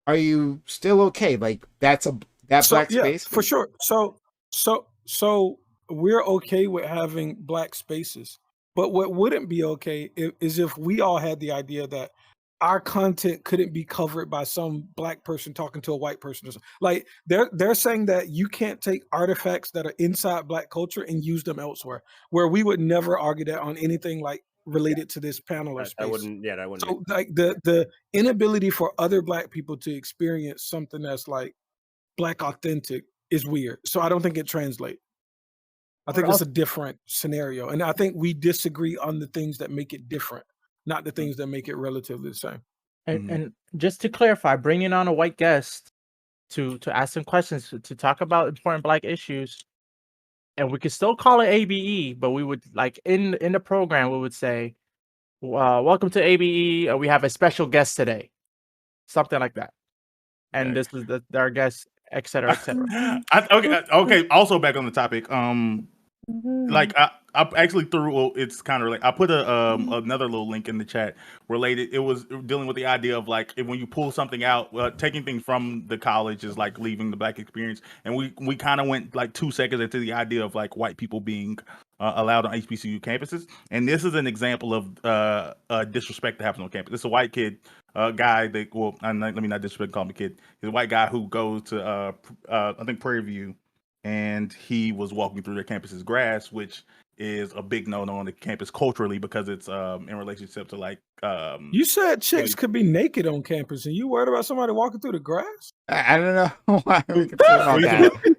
Are you still okay? Like black space? For sure. So we're okay with having black spaces. But what wouldn't be okay is if we all had the idea that our content couldn't be covered by some black person talking to a white person or something. Like they're saying that you can't take artifacts that are inside black culture and use them elsewhere, where we would never argue that on anything like related to this panel or space. That wouldn't. So like the inability for other black people to experience something that's like black authentic is weird. So I don't think it translates. I think it's a different scenario. And I think we disagree on the things that make it different, not the things that make it relatively the same. And just to clarify, bringing on a white guest to ask some questions, to talk about important black issues, and we could still call it ABE, but we would, like, in the program, we would say, welcome to ABE, we have a special guest today. Something like that. And this is our guest, et cetera, et cetera. Okay. Also back on the topic, like I actually threw. Well, it's kind of like I put another little link in the chat related. It was dealing with the idea of like if when you pull something out, taking things from the college is like leaving the black experience, and we kind of went like 2 seconds into the idea of like white people being allowed on HBCU campuses, and this is an example of disrespect that happens on campus. It's a white kid, guy that let me not disrespect, call him a kid. He's a white guy who goes to I think Prairie View. And he was walking through their campus's grass, which is a big no-no on the campus culturally because it's in relationship to like You said chicks could be naked on campus, and you worried about somebody walking through the grass? I don't know why we could talk about that.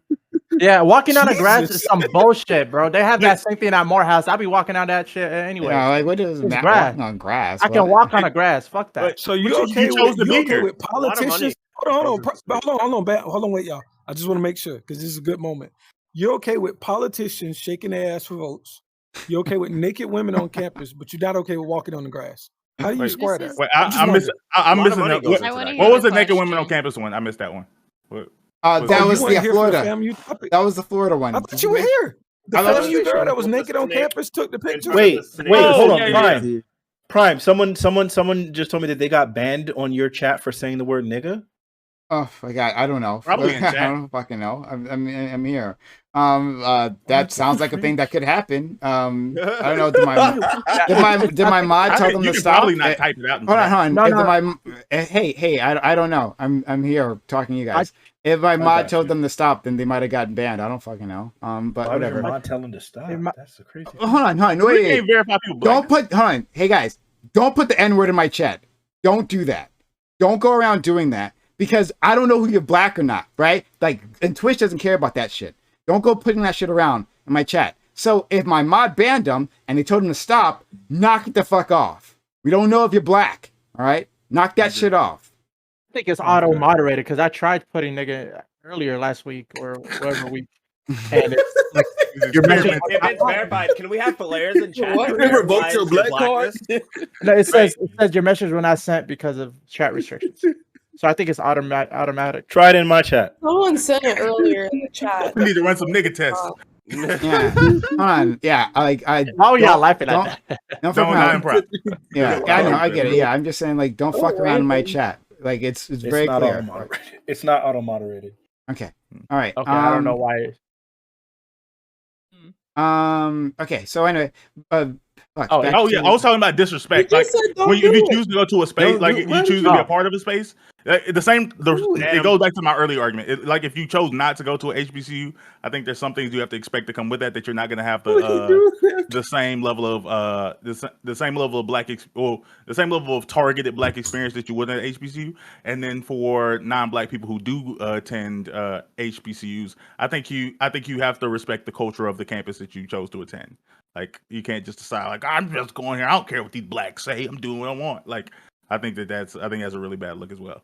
Yeah, walking on the grass is Jesus. some bullshit, bro. They have that same thing at Morehouse. I'll be walking on that shit anyway. Yeah, like what is It's that grass. walking on grass? I can walk on the grass. Fuck that. So you But okay you chose with to be you okay here. with A lot of money. politicians? Hold on, wait, y'all. I just want to make sure because this is a good moment. You're okay with politicians shaking their ass for votes? You're okay with naked women on campus, but you're not okay with walking on the grass? How do you Wait, square This that? is- Wait, I'm missing money that. goes What, into I wanna that. hear what was the the naked women on question. campus one? I missed that one. What That Oh, was you weren't the here for the Florida. FAMU topic? That was the Florida one. I thought you were here. The I thought- FAMU girl that was What was naked the on snake? campus took the picture. Wait, Oh, hold on, yeah, Prime. Prime, someone just told me that they got banned on your chat for saying the word nigga. Oh my god, I don't know. Probably in I chat. don't fucking know. I'm here. That sounds like a thing that could happen. I don't know. Did my mod tell them you to can stop? probably not type it out. In Hold on, chat. hold on. No, If hey, I don't know. I'm here talking to you guys. If my mod told them to stop, then they might have gotten banned. I don't fucking know. But Why would whatever. your mod tell them to stop? It mi- That's the crazy. Hold on. We Wait. can't verify people. Black. Don't put. Hold on. Hey guys, don't put the N word in my chat. Don't do that. Don't go around doing that because I don't know who you're black or not, right? Like, and Twitch doesn't care about that shit. Don't go putting that shit around in my chat. So if my mod banned them and they told him to stop, knock it the fuck off. We don't know if you're black. All right, knock that shit off. I think it's auto moderated because I tried putting nigga earlier last week or whatever week, and it's like your message. If it's verified, can we have players in chat? What? that They revoked verifies your black card? blackness? No, it says your message was not sent because of chat restrictions. So I think it's automatic. Try it in my chat. Someone sent it earlier in the chat. We need to run some nigga tests. Yeah, hold on. Yeah, I. Why were y'all don't- laughing don't- at that? Don't Don't fuck not around. improv. Yeah, I know. I get it. Yeah, I'm just saying, like, don't fuck around in my chat. Like, it's very not clear. auto-moderated. It's not auto moderated. Okay. All right. Okay, I don't know why. Okay. So anyway, fuck, Oh, back Oh yeah, to- I was talking about disrespect. You Like just said don't when if you do it. choose to go to a space, Don't like do- if why you did choose you- to be a part of a space, the same. It Damn. goes back to my earlier argument. Like if you chose not to go to a HBCU, I think there's some things you have to expect to come with that you're not going to have the same level of the same level of the same level of targeted black experience that you would at HBCU. And then for non-black people who do attend HBCUs, I think you have to respect the culture of the campus that you chose to attend. Like you can't just decide like I'm just going here. I don't care what these blacks say. I'm doing what I want. Like I think that's a really bad look as well.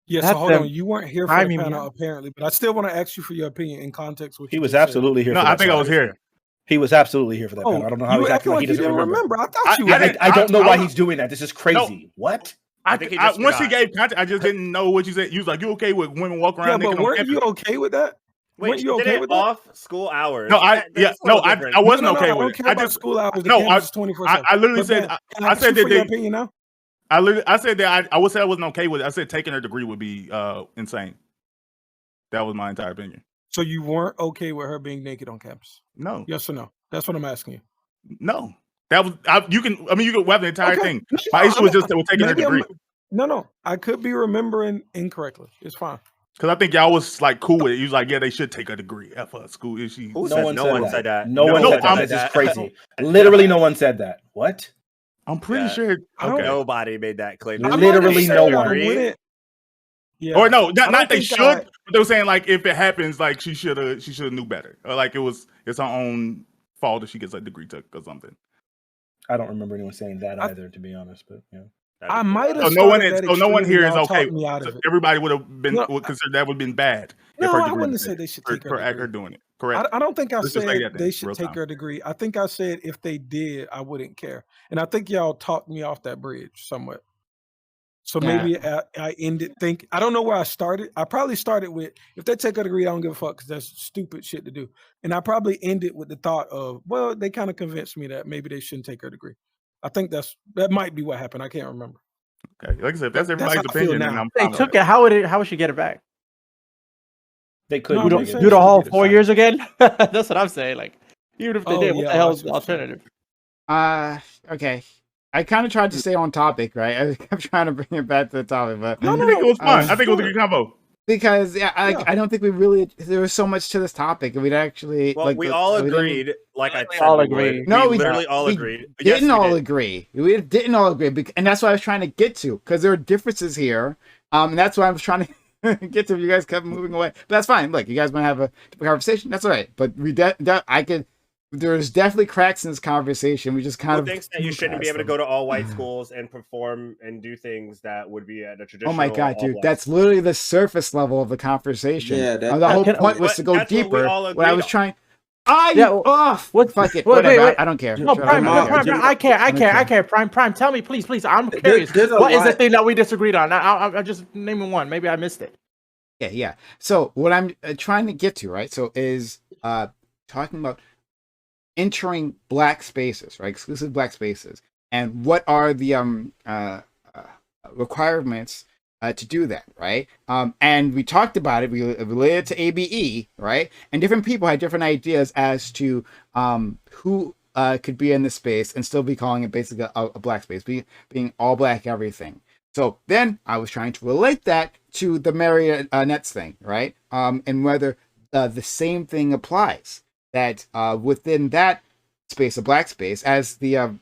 Yeah, That's so hold them on. You weren't here for timing the me panel out. apparently, but I still want to ask you for your opinion in context. What He you was just said. absolutely here. No, for I that think I panel. was here. He was absolutely here for that panel. I don't know how you he's were acting like he doesn't didn't remember. I thought you. I don't know why I- he's doing that. This is crazy. What? I think he just once he forgot. gave content, I just didn't know what you said. You was like, "You okay with women walking Yeah, around but naked on weren't campus?" you okay with that? Wait, weren't you you did okay it with that? off school hours. No, I That's a little different. I wasn't no, okay I with don't it. care I about just school hours. The no, campus is 24/7. I literally But said Ben, can I ask said you for your that opinion now. I said that I would say I wasn't okay with it. I said taking her degree would be insane. That was my entire opinion. So you weren't okay with her being naked on campus? No, Yes or no? That's what I'm asking you. no. That was you can have the entire Okay. thing. No, My issue I was mean, just that we're taking her maybe degree. No. I could be remembering incorrectly. It's fine. Because I think y'all was like cool with it. You was like, yeah, they should take a degree. F her school. Is she? Who No said one no said one that. said that? No one No, said that. I'm- This is crazy. Literally, no one said that. What? I'm pretty Yeah. sure. I don't- Okay. Nobody made that claim. I might have Literally said no I one. wouldn't- Yeah. Or no, I not don't they think should. I- But they were saying like if it happens, like she should have knew better, or like it's her own fault if she gets a degree took or something. I don't remember anyone saying that I- either, to be honest. But yeah. I might have. So no one, started that so no one extreme, here is y'all okay. talked me out So of it. everybody would have been No, would consider that would have been bad. No, if her I degree wouldn't was say bad they should for take her her degree. doing it. Correct. I don't think I Let's just say said that then, they should real take time. her degree. I think I said if they did, I wouldn't care. And I think y'all talked me off that bridge somewhat. So Yeah. maybe I ended I don't know where I started. I probably started with, if they take a degree, I don't give a fuck because that's stupid shit to do. And I probably ended with the thought of, well, they kind of convinced me that maybe they shouldn't take her degree. I think that might be what happened. I can't remember. Okay, like I said, if that's That's everybody's how I feel opinion, then now. I'm They fine with took that. it. How would she get it back? They No, couldn't I'm take just it. saying Do the she whole did it. 4 years again? That's what I'm saying. Like, even if they Oh, did, what yeah, the I hell's see the what you're saying. alternative? Okay. I kind of tried to stay on topic, right? I kept trying to bring it back to the topic, but No, I think it was fun. I let's think it was a do good combo. because Yeah. I don't think we really, there was so much to this topic, and we'd actually Well, we all we didn't- agreed, like I We said, all we agreed. would. No, we literally all we agreed. didn't Yes, we all did. agree. We didn't all agree, and that's what I was trying to get to, because there are differences here. And that's why I was trying to get to. You guys kept moving away, but that's fine. Look, you guys want to have a conversation? That's all right. But I could. There's definitely cracks in this conversation. We just kind Who of thinks that you shouldn't be able to go to all white schools and perform and do things that would be at a traditional? Oh my god, dude! all-black That's literally the surface level of the conversation. Yeah, that- The whole Can- point was to go that's what we deeper. all What I agreed was on. trying. What- Fuck it. wait, Whatever. wait. I don't care. No, Shut up, Prime, I no, don't Prime, care. I can't. care. Prime, tell me, please. I'm curious. there's a What is the lot- thing that we disagreed on? I'm just naming one. Maybe I missed it. Yeah. So what I'm trying to get to, right? So is talking about entering black spaces, right? Exclusive black spaces, and what are the requirements to do that, right? And we talked about it. We related to ABE, right? And different people had different ideas as to who could be in the space and still be calling it basically a black space, being all black everything. So then I was trying to relate that to the Majorette-Dance thing, right? And whether the same thing applies. That within that space, a black space, as the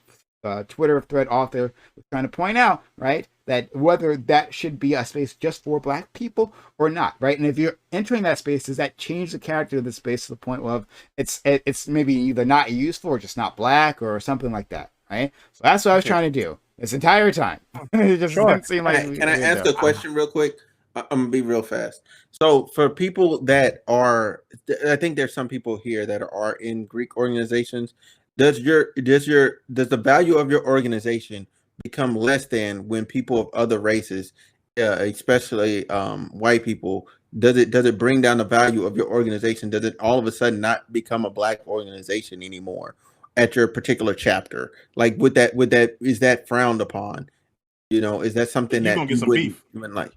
Twitter thread author was trying to point out, right? That whether that should be a space just for black people or not, right? And if you're entering that space, does that change the character of the space to the point of it's maybe either not useful or just not black or something like that, right? So that's what I was trying to do this entire time. It just didn't seem like. Can I ask a question real quick? I'm gonna be real fast. So for people that are, I think there's some people here that are in Greek organizations. Does the value of your organization become less than when people of other races, especially white people? Does it bring down the value of your organization? Does it all of a sudden not become a black organization anymore at your particular chapter? Like would that is that frowned upon? You know, is that something You're that gonna get you some wouldn't beef. even like?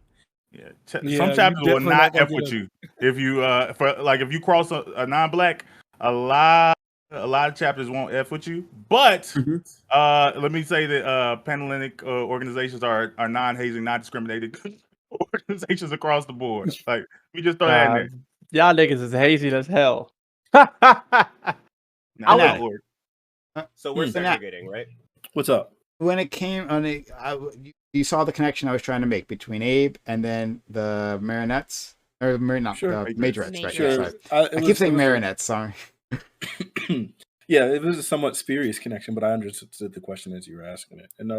Yeah, Yeah, some you chapters will definitely not not gonna f get with a- you if you if you cross a non-black. A lot of chapters won't f with you, but let me say that Panhellenic organizations are non-hazing, non-discriminated organizations across the board. Like we just throw that in there. Y'all niggas is hazy as hell. Not I that know. word. So we're So now- segregating, right? What's up? When it came on you saw the connection I was trying to make between Abe and then the Marionettes or Sure. Majorettes, right? Sure. Sorry. It I keep was- saying it was a- marionettes. Sorry. Yeah, it was a somewhat spurious connection, but I understood the question as you were asking it. And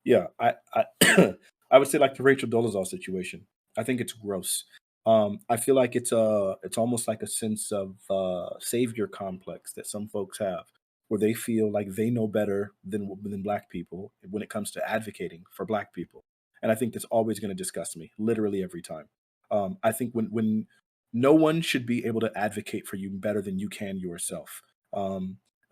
yeah, I I would say like the Rachel Dolezal situation. I think it's gross. I feel like it's almost like a sense of savior complex that some folks have, where they feel like they know better than black people when it comes to advocating for black people. And I think that's always going to disgust me, literally every time. I think when no one should be able to advocate for you better than you can yourself.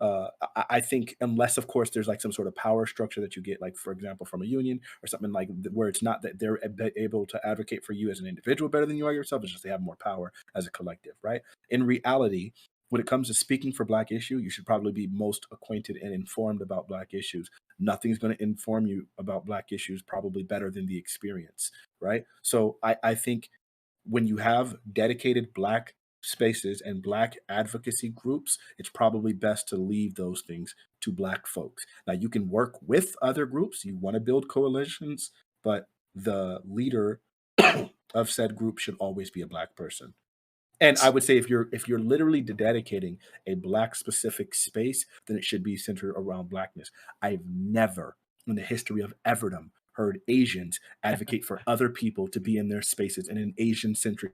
I think unless, of course, there's like some sort of power structure that you get, like, for example, from a union or something like where it's not that they're able to advocate for you as an individual better than you are yourself. It's just they have more power as a collective, right? In reality, when it comes to speaking for black issue, you should probably be most acquainted and informed about black issues. Nothing's going to inform you about black issues probably better than the experience, right? So I think when you have dedicated black spaces and black advocacy groups, it's probably best to leave those things to black folks. Now, you can work with other groups. You want to build coalitions, but the leader of said group should always be a black person. And I would say if you're literally dedicating a black specific space, then it should be centered around blackness. I've never in the history of Everdom heard Asians advocate for other people to be in their spaces in an Asian centric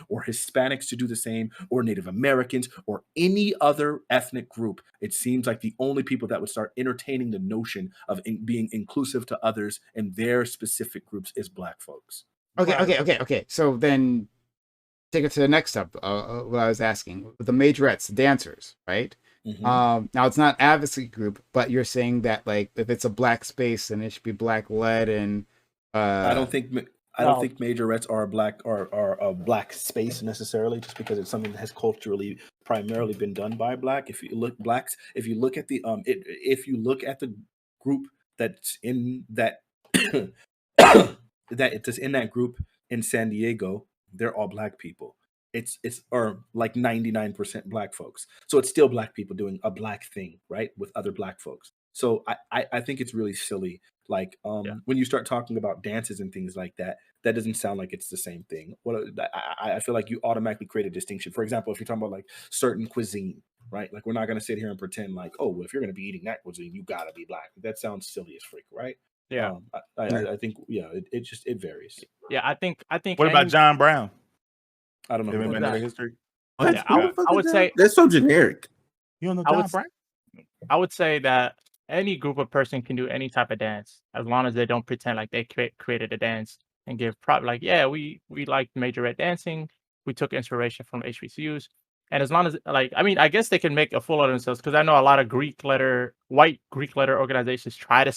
or Hispanics to do the same, or Native Americans, or any other ethnic group. It seems like the only people that would start entertaining the notion of being inclusive to others in their specific groups is Black folks. Okay. So then take it to the next step. What I was asking, the majorettes, the dancers, right? Mhm. Now it's not advocacy group, but you're saying that like if it's a Black space, then it should be Black led, and I don't think No. majorettes are a Black space necessarily, just because it's something that has culturally primarily been done by Black. If you look at the if you look at the group that's in that that it's in that group in San Diego, they're all Black people. It's or like 99% Black folks. So it's still Black people doing a Black thing, right, with other Black folks. So I think it's really silly. Like when you start talking about dances and things like that, that doesn't sound like it's the same thing. I feel like you automatically create a distinction. For example, if you're talking about like certain cuisine, right? Like we're not going to sit here and pretend like, oh, well, if you're going to be eating that cuisine, you got to be Black. That sounds silly as freak, right? Yeah. I think it varies. Yeah, I think. What about John Brown? I don't know. Have who you that been is. in history? What? Yeah, Who the fuck I is would that? say That's so generic. You don't know I John would Brown? I would say that any group of person can do any type of dance as long as they don't pretend like they created a dance and give prop like, yeah, we like majorette dancing. We took inspiration from HBCUs. And as long as like, I mean, I guess they can make a fool of themselves because I know a lot of white Greek letter organizations try to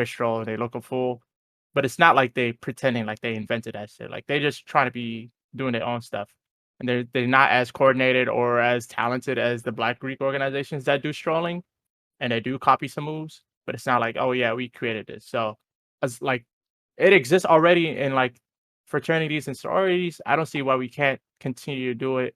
stroll, they look a fool. But it's not like they pretending like they invented that shit. Like they just trying to be doing their own stuff. And they're not as coordinated or as talented as the Black Greek organizations that do strolling, and they do copy some moves, but it's not like, oh yeah, we created this. So as like it exists already in like fraternities and sororities. I don't see why we can't continue to do it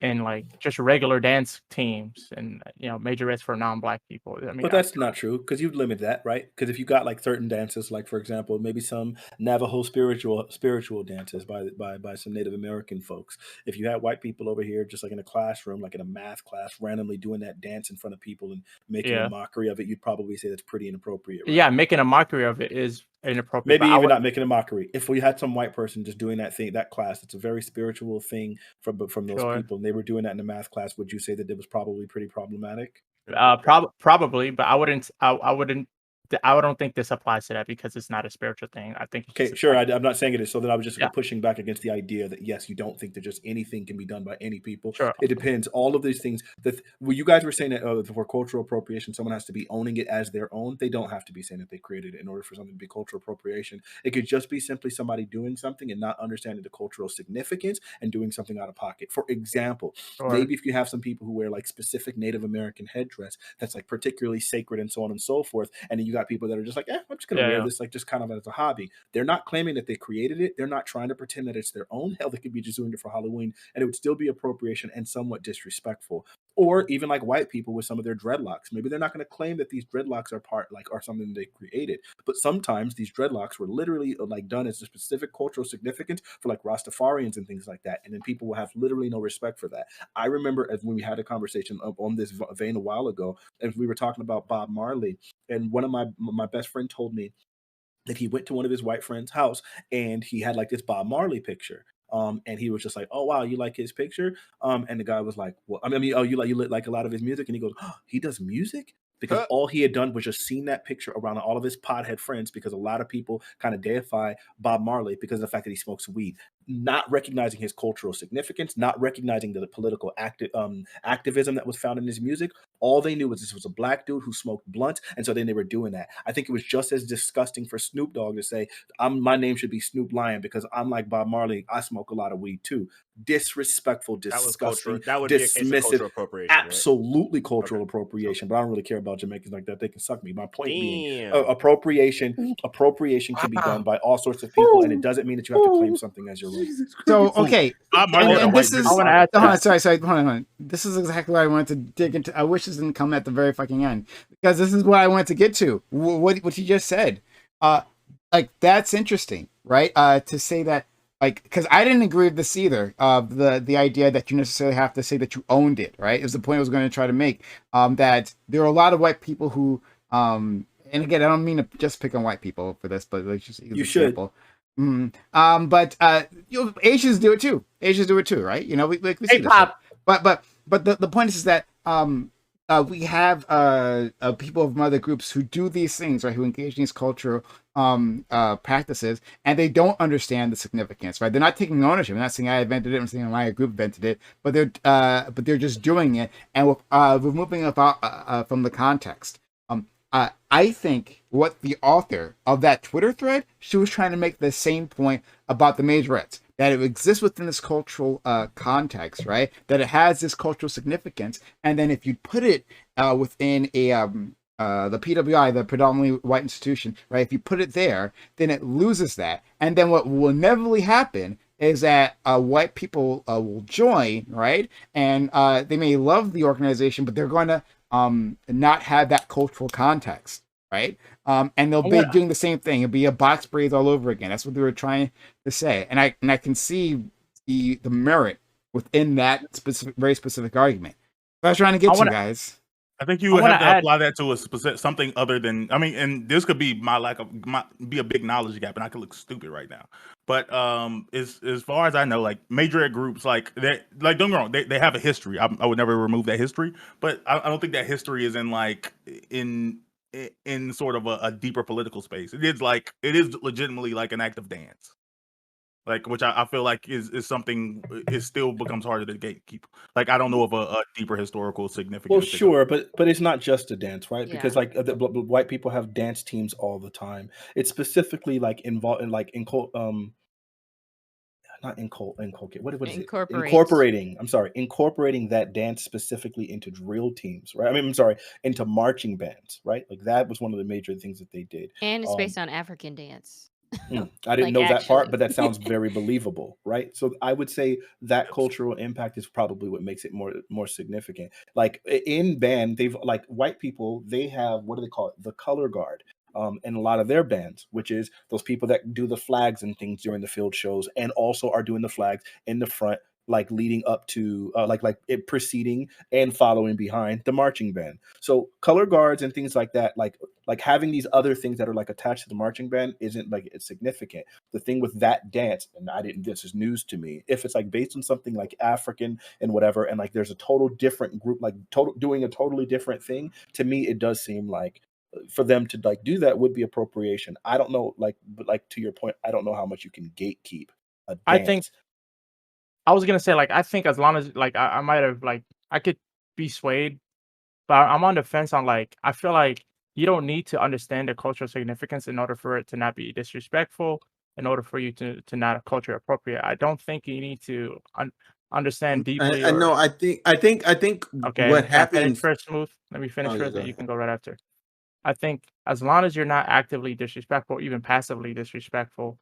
in like just regular dance teams and majorettes for non-Black people. I mean, But that's not true because you'd limit that, right? Because if you got like certain dances, like for example, maybe some Navajo spiritual dances by some Native American folks. If you had white people over here, just like in a classroom, like in a math class, randomly doing that dance in front of people and making a yeah, mockery of it, you'd probably say that's pretty inappropriate, right? yeah, making a mockery of it is inappropriate. Maybe But I even would, not making a mockery. If we had some white person just doing that thing, that class, it's a very spiritual thing from those sure, people, and they were doing that in the math class. Would you say that it was probably pretty problematic? probably, but I wouldn't. I don't think this applies to that because it's not a spiritual thing. I think it's Okay, just sure. like, I'm not saying it is. So then I was just yeah, pushing back against the idea that yes, you don't think that just anything can be done by any people. sure, It depends. All of these things that well, you guys were saying that for cultural appropriation, someone has to be owning it as their own. They don't have to be saying that they created it in order for something to be cultural appropriation. It could just be simply somebody doing something and not understanding the cultural significance and doing something out of pocket. For example, sure, maybe if you have some people who wear like specific Native American headdress that's like particularly sacred and so on and so forth, and then you got people that are just like, I'm just gonna yeah, wear yeah, this like just kind of as a hobby. They're not claiming that they created it. They're not trying to pretend that it's their own. Hell, they could be just doing it for Halloween, and it would still be appropriation and somewhat disrespectful. Or even like white people with some of their dreadlocks. Maybe they're not going to claim that these dreadlocks are something they created, but sometimes these dreadlocks were literally like done as a specific cultural significance for like Rastafarians and things like that, and then people will have literally no respect for that. I remember as when we had a conversation on this vein a while ago, and we were talking about Bob Marley, and one of my best friend told me that he went to one of his white friends' house and he had like this Bob Marley picture. And he was just like, "Oh wow, you like his picture?" And the guy was like, "Well, I mean, oh, you like a lot of his music?" And he goes, "Oh, he does music?" Because all he had done was just seen that picture around all of his pothead friends, because a lot of people kind of deify Bob Marley because of the fact that he smokes weed, not recognizing his cultural significance, not recognizing the political activism that was found in his music. All they knew was this was a Black dude who smoked blunts, and so then they were doing that. I think it was just as disgusting for Snoop Dogg to say, my name should be Snoop Lion because I'm like Bob Marley. I smoke a lot of weed too. Disrespectful, That was cultural. disgusting, That would be a case of dismissive. cultural appropriation, right? Absolutely cultural Okay. appropriation, but I don't really care about Jamaicans like that. They can suck me. My point being, Damn. appropriation can be done by all sorts of people, and it doesn't mean that you have to claim something as your own. So okay, Bob Marley had a and white this is business I want to model. add to hold on, that. sorry, hold on. This is exactly what I wanted to dig into. I wish this didn't come at the very fucking end because this is what I wanted to get to. What you just said, like that's interesting, right? To say that, like, because I didn't agree with this either. The idea that you necessarily have to say that you owned it, right? Is the point I was going to try to make. That there are a lot of white people who, and again, I don't mean to just pick on white people for this, but let's just use an You should. example. But Asians do it too. Asians do it too, right? You know, we see this shit. K-pop. But the point is that we have people from other groups who do these things, right? Who engage in these cultural practices, and they don't understand the significance, right? They're not taking ownership. I'm not saying I invented it. I'm saying my group invented it, but they're just doing it, and removing it from the context. I think what the author of that Twitter thread, she was trying to make the same point about the Majorettes, that it exists within this cultural context, right? That it has this cultural significance, and then if you put it within the PWI, the predominantly white institution, right? If you put it there, then it loses that, and then what will inevitably happen is that white people will join, right? And they may love the organization, but they're going to not have that cultural context, right? And they'll be doing the same thing. It'll be a box breathe all over again. That's what they were trying to say. And I can see the merit within that very specific argument. I was trying to get you guys. I think you would have to apply that to a specific something other than, I mean, and this could be be a big knowledge gap, and I could look stupid right now. But as far as I know, like majorette groups, like don't get me wrong, they have a history. I would never remove that history, but I don't think that history is in in sort of a deeper political space. It is legitimately like an act of dance. Like, which I feel like is something, it still becomes harder to gatekeep. Like, I don't know of a deeper historical significance. Well, sure, but it's not just a dance, right? Because like white people have dance teams all the time. It's specifically like involved in like incorporating. I'm sorry, incorporating that dance specifically into drill teams, right? I mean, I'm sorry, into marching bands, right? Like that was one of the major things that they did. And it's based on African dance. I didn't know that part, but that sounds very believable, right? So I would say that cultural impact is probably what makes it more significant. Like in band, they've like white people, they have, what do they call it? The color guard. In a lot of their bands, which is those people that do the flags and things during the field shows, and also are doing the flags in the front, like leading up to like it preceding and following behind the marching band. So color guards and things like that, like having these other things that are like attached to the marching band isn't like it's significant. The thing with that dance, and this is news to me, if it's like based on something like African and whatever, and like there's a total different group, like doing a totally different thing, to me it does seem like for them to like do that would be appropriation. I don't know, but to your point, I don't know how much you can gatekeep a dance. I think I was gonna say, like, I think as long as like I might have like I could be swayed, but I'm on the fence on like I feel like you don't need to understand the cultural significance in order for it to not be disrespectful, in order for you to not culture appropriate. I don't think you need to understand deeply. I know. I think Okay, what happens first, Smooth. Let me finish Oh, yeah, first, go and you ahead. can go right after. I think as long as you're not actively disrespectful, even passively disrespectful,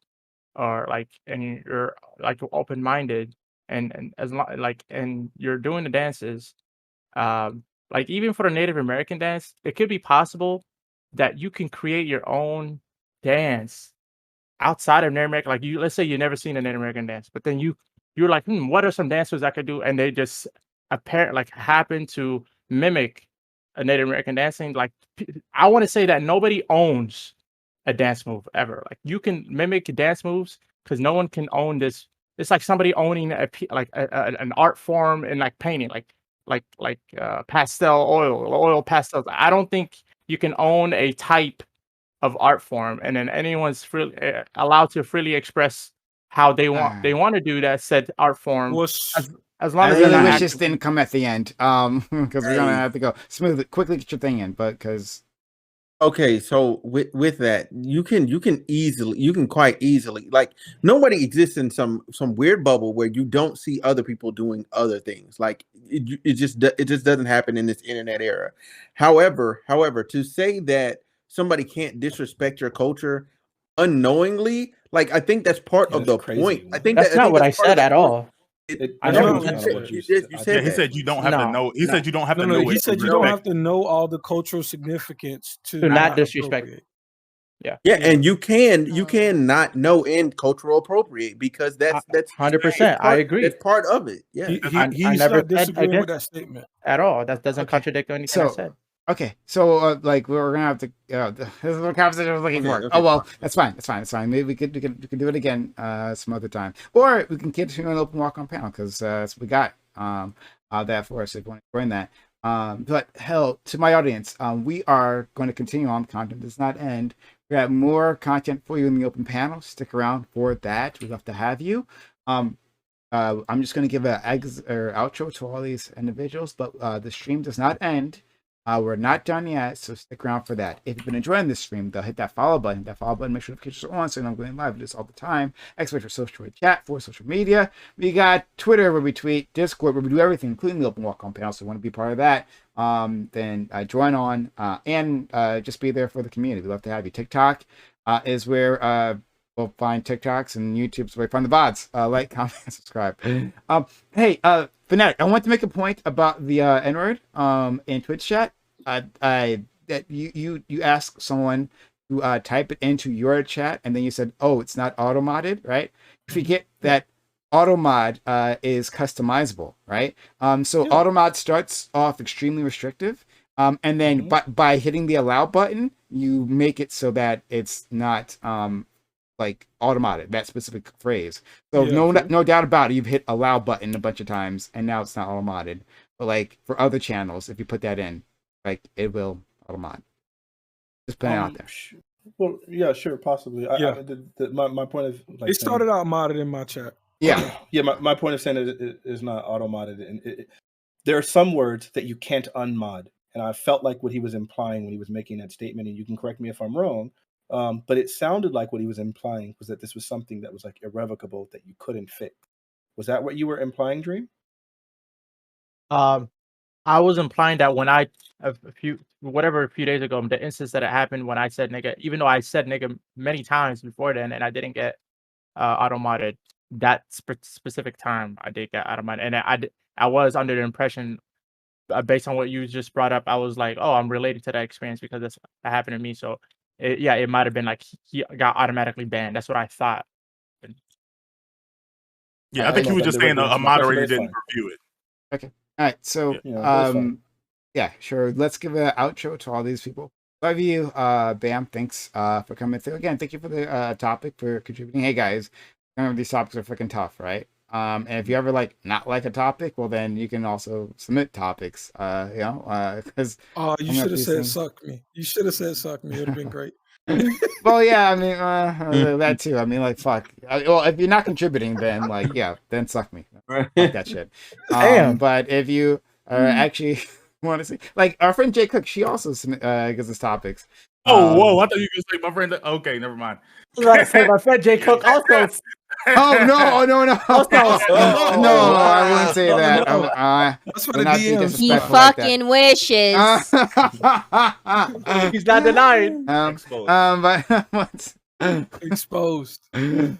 or like, and you're like open-minded, and as long like, and you're doing the dances, like even for the Native American dance, it could be possible that you can create your own dance outside of Native American. Like let's say you've never seen a Native American dance, but then you're like, what are some dances I could do? And they just happen to mimic a Native American dancing. Like I want to say that nobody owns a dance move ever. Like you can mimic dance moves because no one can own this. It's like somebody owning an art form and like painting, like pastel oil pastels. I don't think you can own a type of art form and then anyone's allowed to freely express how they want to do that said art form. As long I as really wish this didn't come at the end, because we're gonna have to go smooth. Quickly get your thing in, but because okay, so with that, you can quite easily, like nobody exists in some weird bubble where you don't see other people doing other things. Like it just doesn't happen in this internet era. However, to say that somebody can't disrespect your culture unknowingly, like I think that's part of the point. I think that's not what I said at all. I never he said you don't have to know. He said you don't have to know. He said you don't have to know all the cultural significance to not disrespect. Yeah, and you can not know and cultural appropriate because that's 100%. I agree. That's part of it. Yeah, he's I never not disagreeing said with that statement at all. That doesn't contradict anything I said. Okay, so like we're gonna have to. This is the conversation I was looking for. Oh well, that's fine. That's fine. Maybe we could do it again some other time, or we can continue an open walk on panel because we got that for us if you want to join that. But hell, to my audience, we are going to continue on. Content does not end. We got more content for you in the open panel. Stick around for that. We'd love to have you. I'm just going to give an outro to all these individuals, but the stream does not end. We're not done yet, so stick around for that. If you've been enjoying this stream, hit that follow button. Make sure notifications are on so you know I'm going live. We do this all the time. Expect for social chat, for social media. We got Twitter where we tweet, Discord where we do everything, including the open walk on panel. So if you want to be part of that, then join on and just be there for the community. We'd love to have you. TikTok is where we'll find TikToks, and YouTube's where you find the VODs. Like, comment, and subscribe. Hey, Fanatic, I want to make a point about the N-word in Twitch chat. That you asked someone to type it into your chat, and then you said, "Oh, it's not auto-modded," right? Forget that auto-mod is customizable, right? So auto-mod starts off extremely restrictive, and then by hitting the allow button, you make it so that it's not like auto-modded, that specific phrase. So no doubt about it, you've hit allow button a bunch of times, and now it's not auto-modded. But like for other channels, if you put that in, like it will auto-mod. Just put it out there. Well, yeah, sure, possibly. My point of like it started out modded in my chat. Yeah, My point of saying it is not auto-modded, and there are some words that you can't unmod, and I felt like what he was implying when he was making that statement. And you can correct me if I'm wrong, but it sounded like what he was implying was that this was something that was like irrevocable that you couldn't fix. Was that what you were implying, Dream? I was implying that when a few days ago, the instance that it happened when I said nigga, even though I said nigga many times before then, and I didn't get auto-modded, that specific time I did get auto-modded, and I was under the impression, based on what you just brought up, I was like, oh, I'm related to that experience because that happened to me. So it might have been like he got automatically banned. That's what I thought. Yeah, I think he was just saying a moderator didn't review it. Okay. All right, so yeah, sure. Let's give an outro to all these people. Love you, Bam. Thanks for coming through again. Thank you for the topic, for contributing. Hey guys, remember these topics are freaking tough, right? And if you ever not like a topic, well then you can also submit topics. Because you should have said suck me. You should have said suck me. It would have been great. Well, yeah, I mean that too. I mean, like, fuck. Well, if you're not contributing, then then suck me. Fuck that shit. But if you actually want to see, like our friend Jay Cook, she also gives us topics. Oh, whoa! I thought you were gonna say my friend. Okay, never mind. I was about to say my friend Jay Cook also. Oh no! No, I wouldn't say that. That's what the DMs. He fucking wishes. He's not denying. But exposed. Okay.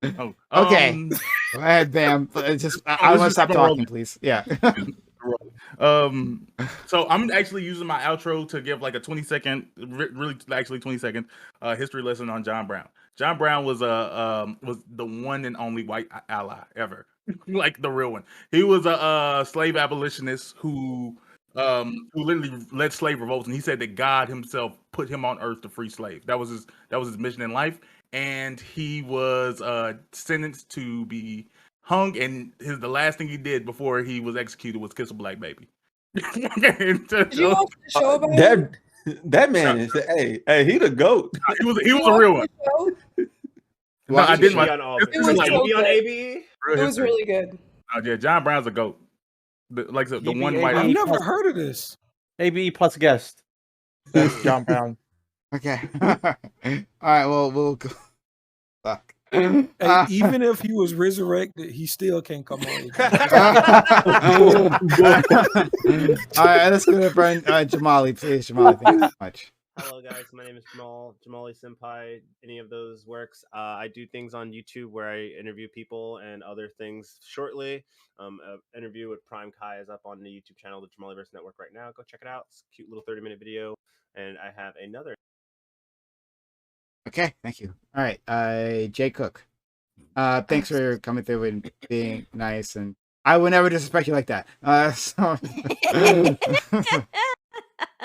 Go ahead, Bam. I want to stop talking, please. Yeah. So I'm actually using my outro to give like a 20-second, really actually 20-second history lesson on John Brown. John Brown was the one and only white ally ever, like the real one. He was a slave abolitionist who literally led slave revolts, and he said that God himself put him on earth to free slaves. That was his mission in life, and he was sentenced to be hung, and the last thing he did before he was executed was kiss a black baby. Did you watch the show about him? That man is hey, he the GOAT. He was a real one. No, I didn't. It was on ABE. It was really good. Yeah, John Brown's a GOAT. Like the one white. I've never heard of this. ABE plus guest. That's John Brown. Okay. All right. Well, we'll go. Fuck. Hey, even if he was resurrected, he still can't come on. All right, let's go to friend Jamali, please. Jamali, thank you so much. Hello guys, my name is Jamal, Jamali Senpai. Any of those works. I do things on YouTube where I interview people and other things shortly. An interview with PrimeCayes is up on the YouTube channel, the Jamaliverse Network right now. Go check it out. It's a cute little 30-minute video. And I have another. Okay, thank you. All right, Jay Cook. Thanks for coming through and being nice, and I would never disrespect you like that.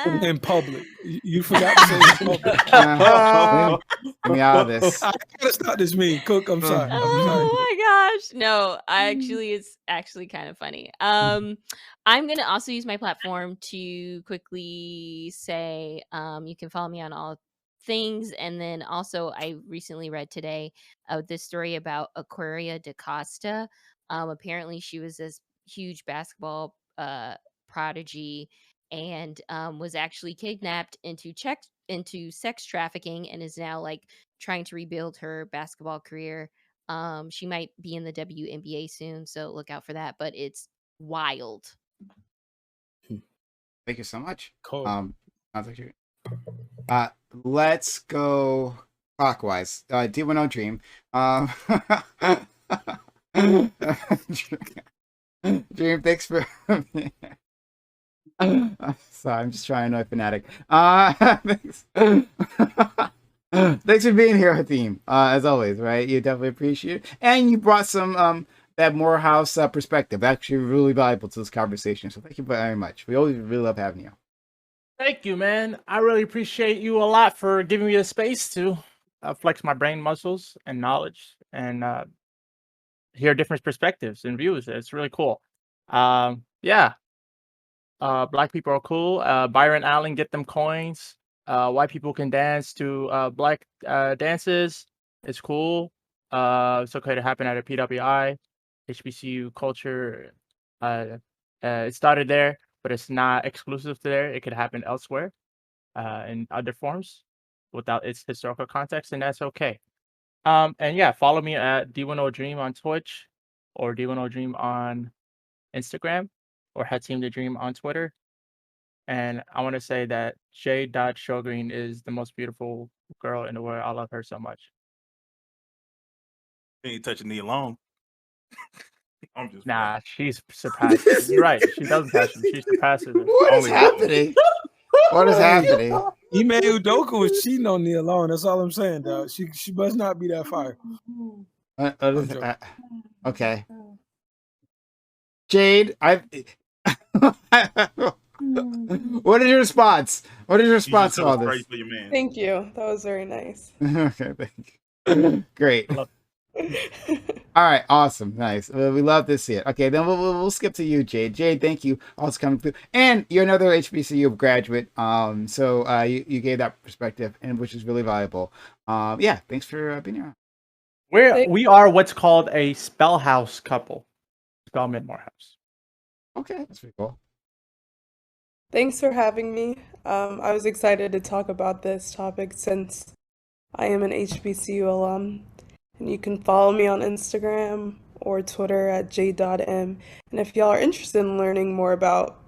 in public. You forgot to say in public. Get me out of this. I gotta stop this meme. Cook, I'm sorry. I'm sorry. Oh my gosh. No, it's actually kind of funny. I'm gonna also use my platform to quickly say you can follow me on all things. And then also I recently read today this story about Aquaria DaCosta. Apparently she was this huge basketball prodigy and was actually kidnapped into sex trafficking and is now like trying to rebuild her basketball career. She might be in the WNBA soon, so look out for that. But it's wild. Thank you so much. Cool. Sounds like let's go clockwise. D10 Dream. Dream, thanks for. Sorry, I'm just trying to annoy Fanatic. Thanks. Thanks for being here, Hathim. As always, right? You definitely appreciate it, and you brought some that Morehouse perspective. Actually, really valuable to this conversation. So thank you very much. We always really love having you. Thank you, man. I really appreciate you a lot for giving me the space to flex my brain muscles and knowledge and hear different perspectives and views. It's really cool. Yeah. Black people are cool. Byron Allen, get them coins. White people can dance to black dances. It's cool. It's okay to happen at a PWI. HBCU culture. It started there, but it's not exclusive to there. It could happen elsewhere in other forms without its historical context, and that's okay. And yeah, follow me at D10 Dream on Twitch or D10 Dream on Instagram or Hatim the Dream on Twitter. And I want to say that J. Shogreen is the most beautiful girl in the world. I love her so much. You ain't touching Nia Long. I'm just Nah, she's surpassed. You're right. She doesn't touch him. She surpasses him. What is happening? What is happening? Ime Udoka was cheating on Nia Long. That's all I'm saying, dog. She must not be that fire. Okay. Jade, what is your response? What is your response to all this? Thank you. That was very nice. Okay, thank you. Great. All right, awesome, nice. We love to see it. Okay, then we'll skip to you, Jade. Jade, thank you also coming through, and you're another HBCU graduate. So you gave that perspective, and which is really valuable. Yeah, thanks for being here. We are what's called a Spellhouse couple. Spellman Morehouse. Okay, that's pretty cool. Thanks for having me. I was excited to talk about this topic since I am an HBCU alum. And you can follow me on Instagram or Twitter at j.m. And if y'all are interested in learning more about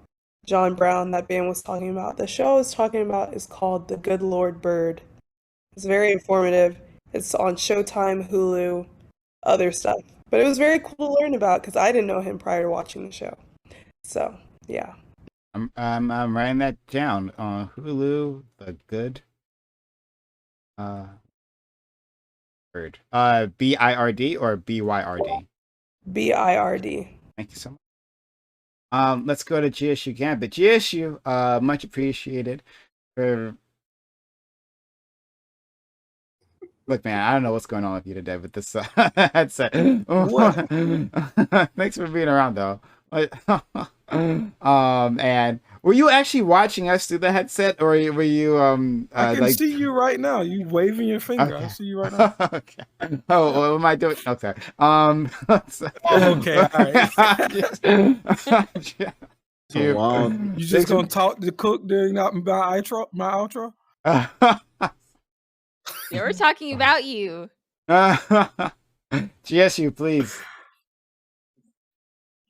John Brown, that band was talking about, the show I was talking about is called The Good Lord Bird. It's very informative. It's on Showtime, Hulu, other stuff. But it was very cool to learn about because I didn't know him prior to watching the show. So, yeah. I'm writing that down on Hulu. The Good Bird. BIRD or BYRD? BIRD. Thank you so much. Let's go to GSU Gambit. GSU, much appreciated for. Look, man, I don't know what's going on with you today with this headset. Thanks for being around, though. And were you actually watching us through the headset, or were you I can see you right now. You waving your finger. Okay. I see you right now. Okay. Oh, what am I doing? Okay. Okay. All right. You just gonna talk to Cook during my outro? Yeah, we're talking about you. GSU, please.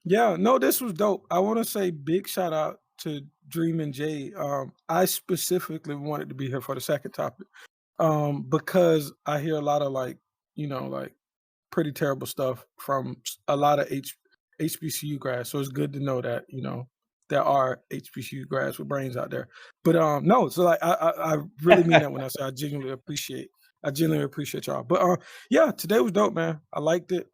Yeah, no, this was dope. I want to say big shout out to Dream and Jade. I specifically wanted to be here for the second topic because I hear a lot of like pretty terrible stuff from a lot of HBCU grads. So it's good to know that, there are HBCU grads with brains out there. But no, so like I really mean that when I say I genuinely appreciate y'all. But yeah, today was dope, man. I liked it.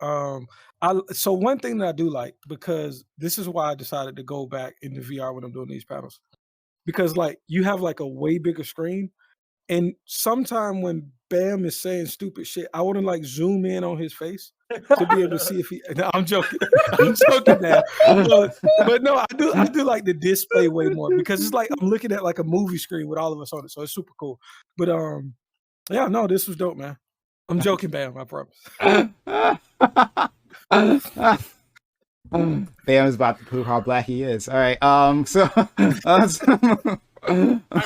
So one thing that I do like, because this is why I decided to go back into VR when I'm doing these panels. because like you have like a way bigger screen, and sometime when Bam is saying stupid shit, I want to like zoom in on his face to be able to see if he. No, I'm joking. I'm joking now. But no, I do like the display way more because it's like I'm looking at like a movie screen with all of us on it, so it's super cool. But yeah, no, this was dope, man. I'm joking, Bam. I promise. Bam is about to prove how black he is. All right. So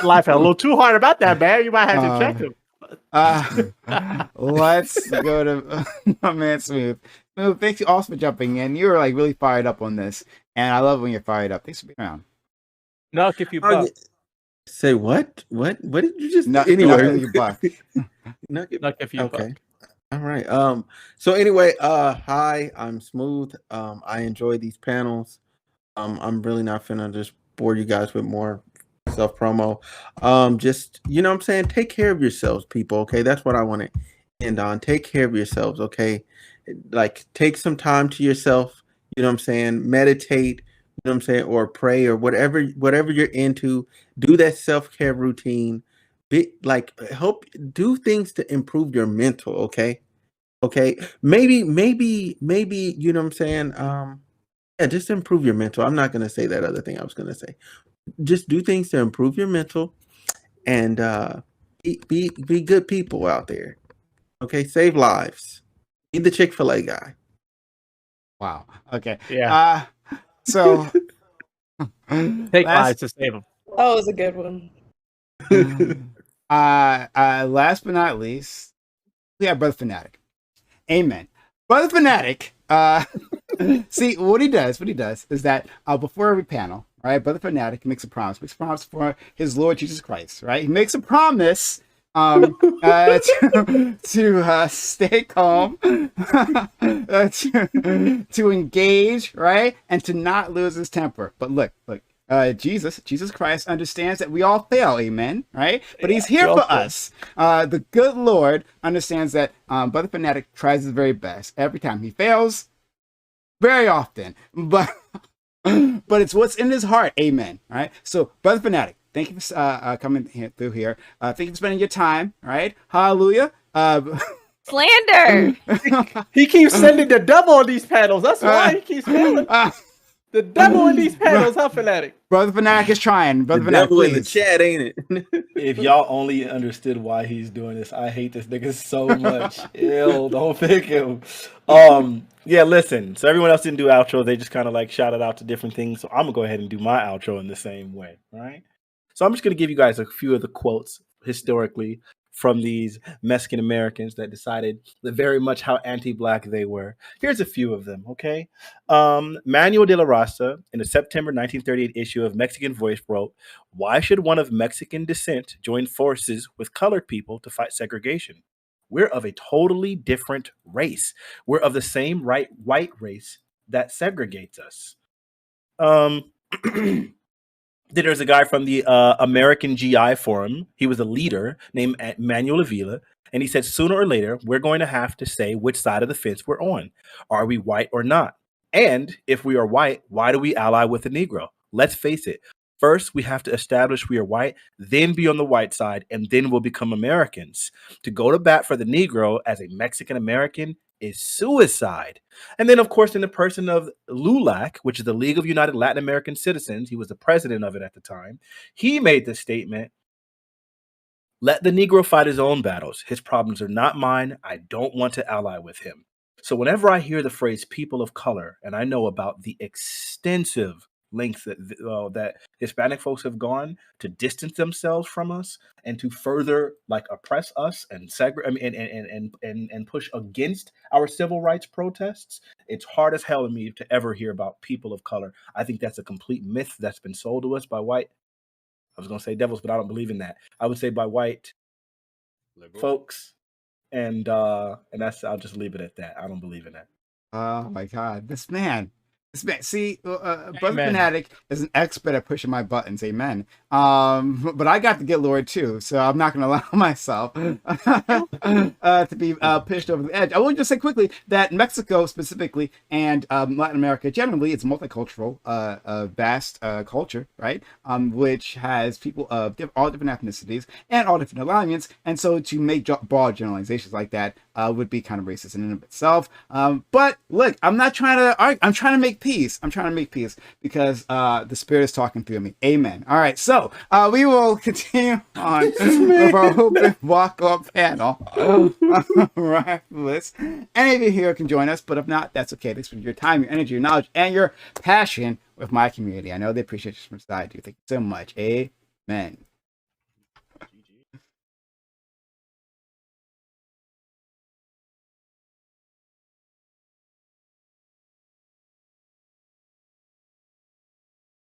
Life a little too hard about that, man. You might have to check him. Let's go to my man Smooth. Smooth, thanks you also for jumping in. You were like really fired up on this, and I love when you're fired up. Thanks for being around. Nuck if you buck. Say what? What did you just? Nuck Anyway, if you buck. Nuck if you buck. All right. So anyway, hi, I'm Smooth. I enjoy these panels. I'm really not finna just bore you guys with more self promo. Just you know what I'm saying, take care of yourselves, people. Okay, that's what I want to end on. Take care of yourselves, okay? Like take some time to yourself, you know what I'm saying? Meditate, you know what I'm saying, or pray or whatever you're into. Do that self-care routine. Help do things to improve your mental, okay? Maybe, you know what I'm saying? Yeah, just improve your mental. I'm not gonna say that other thing I was gonna say. Just do things to improve your mental and be good people out there. Okay, save lives. Be the Chick-fil-A guy. Wow. Okay. Yeah. So take lives to save them. That was a good one. Last but not least, we have Brother Fanatic. Amen. Brother Fanatic, see what he does is that before every panel, right, Brother Fanatic makes a promise for his Lord Jesus Christ, right? He makes a promise to stay calm, to engage, right, and to not lose his temper. But look, Jesus Christ understands that we all fail, amen, right? But he's here for us. The good Lord understands that Brother Fanatic tries his very best. Every time he fails, very often, but it's what's in his heart, amen, right? So, Brother Fanatic, thank you for coming through here. Thank you for spending your time, right? Hallelujah. Slander. He keeps sending the devil on these panels. That's why he keeps failing. The devil in these panels, huh, Fanatic? Brother Fanatic is trying. Brother The Fanatic, devil in the please. chat, ain't it? If y'all only understood why he's doing this, I hate this nigga so much. Ew, don't pick him. Yeah, listen. So everyone else didn't do outro. They just kind of like shouted out to different things. So I'm gonna go ahead and do my outro in the same way. All right. So I'm just gonna give you guys a few of the quotes historically from these Mexican Americans that decided that very much how anti-black they were. Here's a few of them, okay? Manuel de la Raza, in a September 1938 issue of Mexican Voice, wrote, "Why should one of Mexican descent join forces with colored people to fight segregation? We're of a totally different race. We're of the same white race that segregates us." Then there's a guy from the American GI Forum. He was a leader named Manuel Avila. And he said, sooner or later, we're going to have to say which side of the fence we're on. Are we white or not? And if we are white, why do we ally with the Negro? Let's face it. First, we have to establish we are white, then be on the white side, and then we'll become Americans. To go to bat for the Negro as a Mexican American is suicide. And then, of course, in the person of LULAC, which is the League of United Latin American Citizens, he was the president of it at the time, he made the statement, "Let the Negro fight his own battles. His problems are not mine. I don't want to ally with him." So whenever I hear the phrase people of color, and I know about the extensive length that Hispanic folks have gone to distance themselves from us and to further like oppress us and and push against our civil rights protests, it's hard as hell to me to ever hear about people of color. I think that's a complete myth that's been sold to us by white. I was gonna say devils, but I don't believe in that. I would say by white folks, and that's I'll just leave it at that. I don't believe in that. Oh my God, this man. See, Brother Amen. Fanatic is an expert at pushing my buttons. Amen. But I got to get lured too, so I'm not going to allow myself to be pushed over the edge. I will just say quickly that Mexico specifically and Latin America generally, it's multicultural, vast culture, right? Which has people of all different ethnicities and all different alignments, and so to make broad generalizations like that would be kind of racist in and of itself. But look, I'm not trying to argue. I'm trying to make peace. I'm trying to make peace because the Spirit is talking through me. Amen. All right, so we will continue on with our open walk-up panel. Right, any of you here can join us, but if not, that's okay. Thanks for your time, your energy, your knowledge, and your passion with my community. I know they appreciate you from the side. Thank you so much. Amen.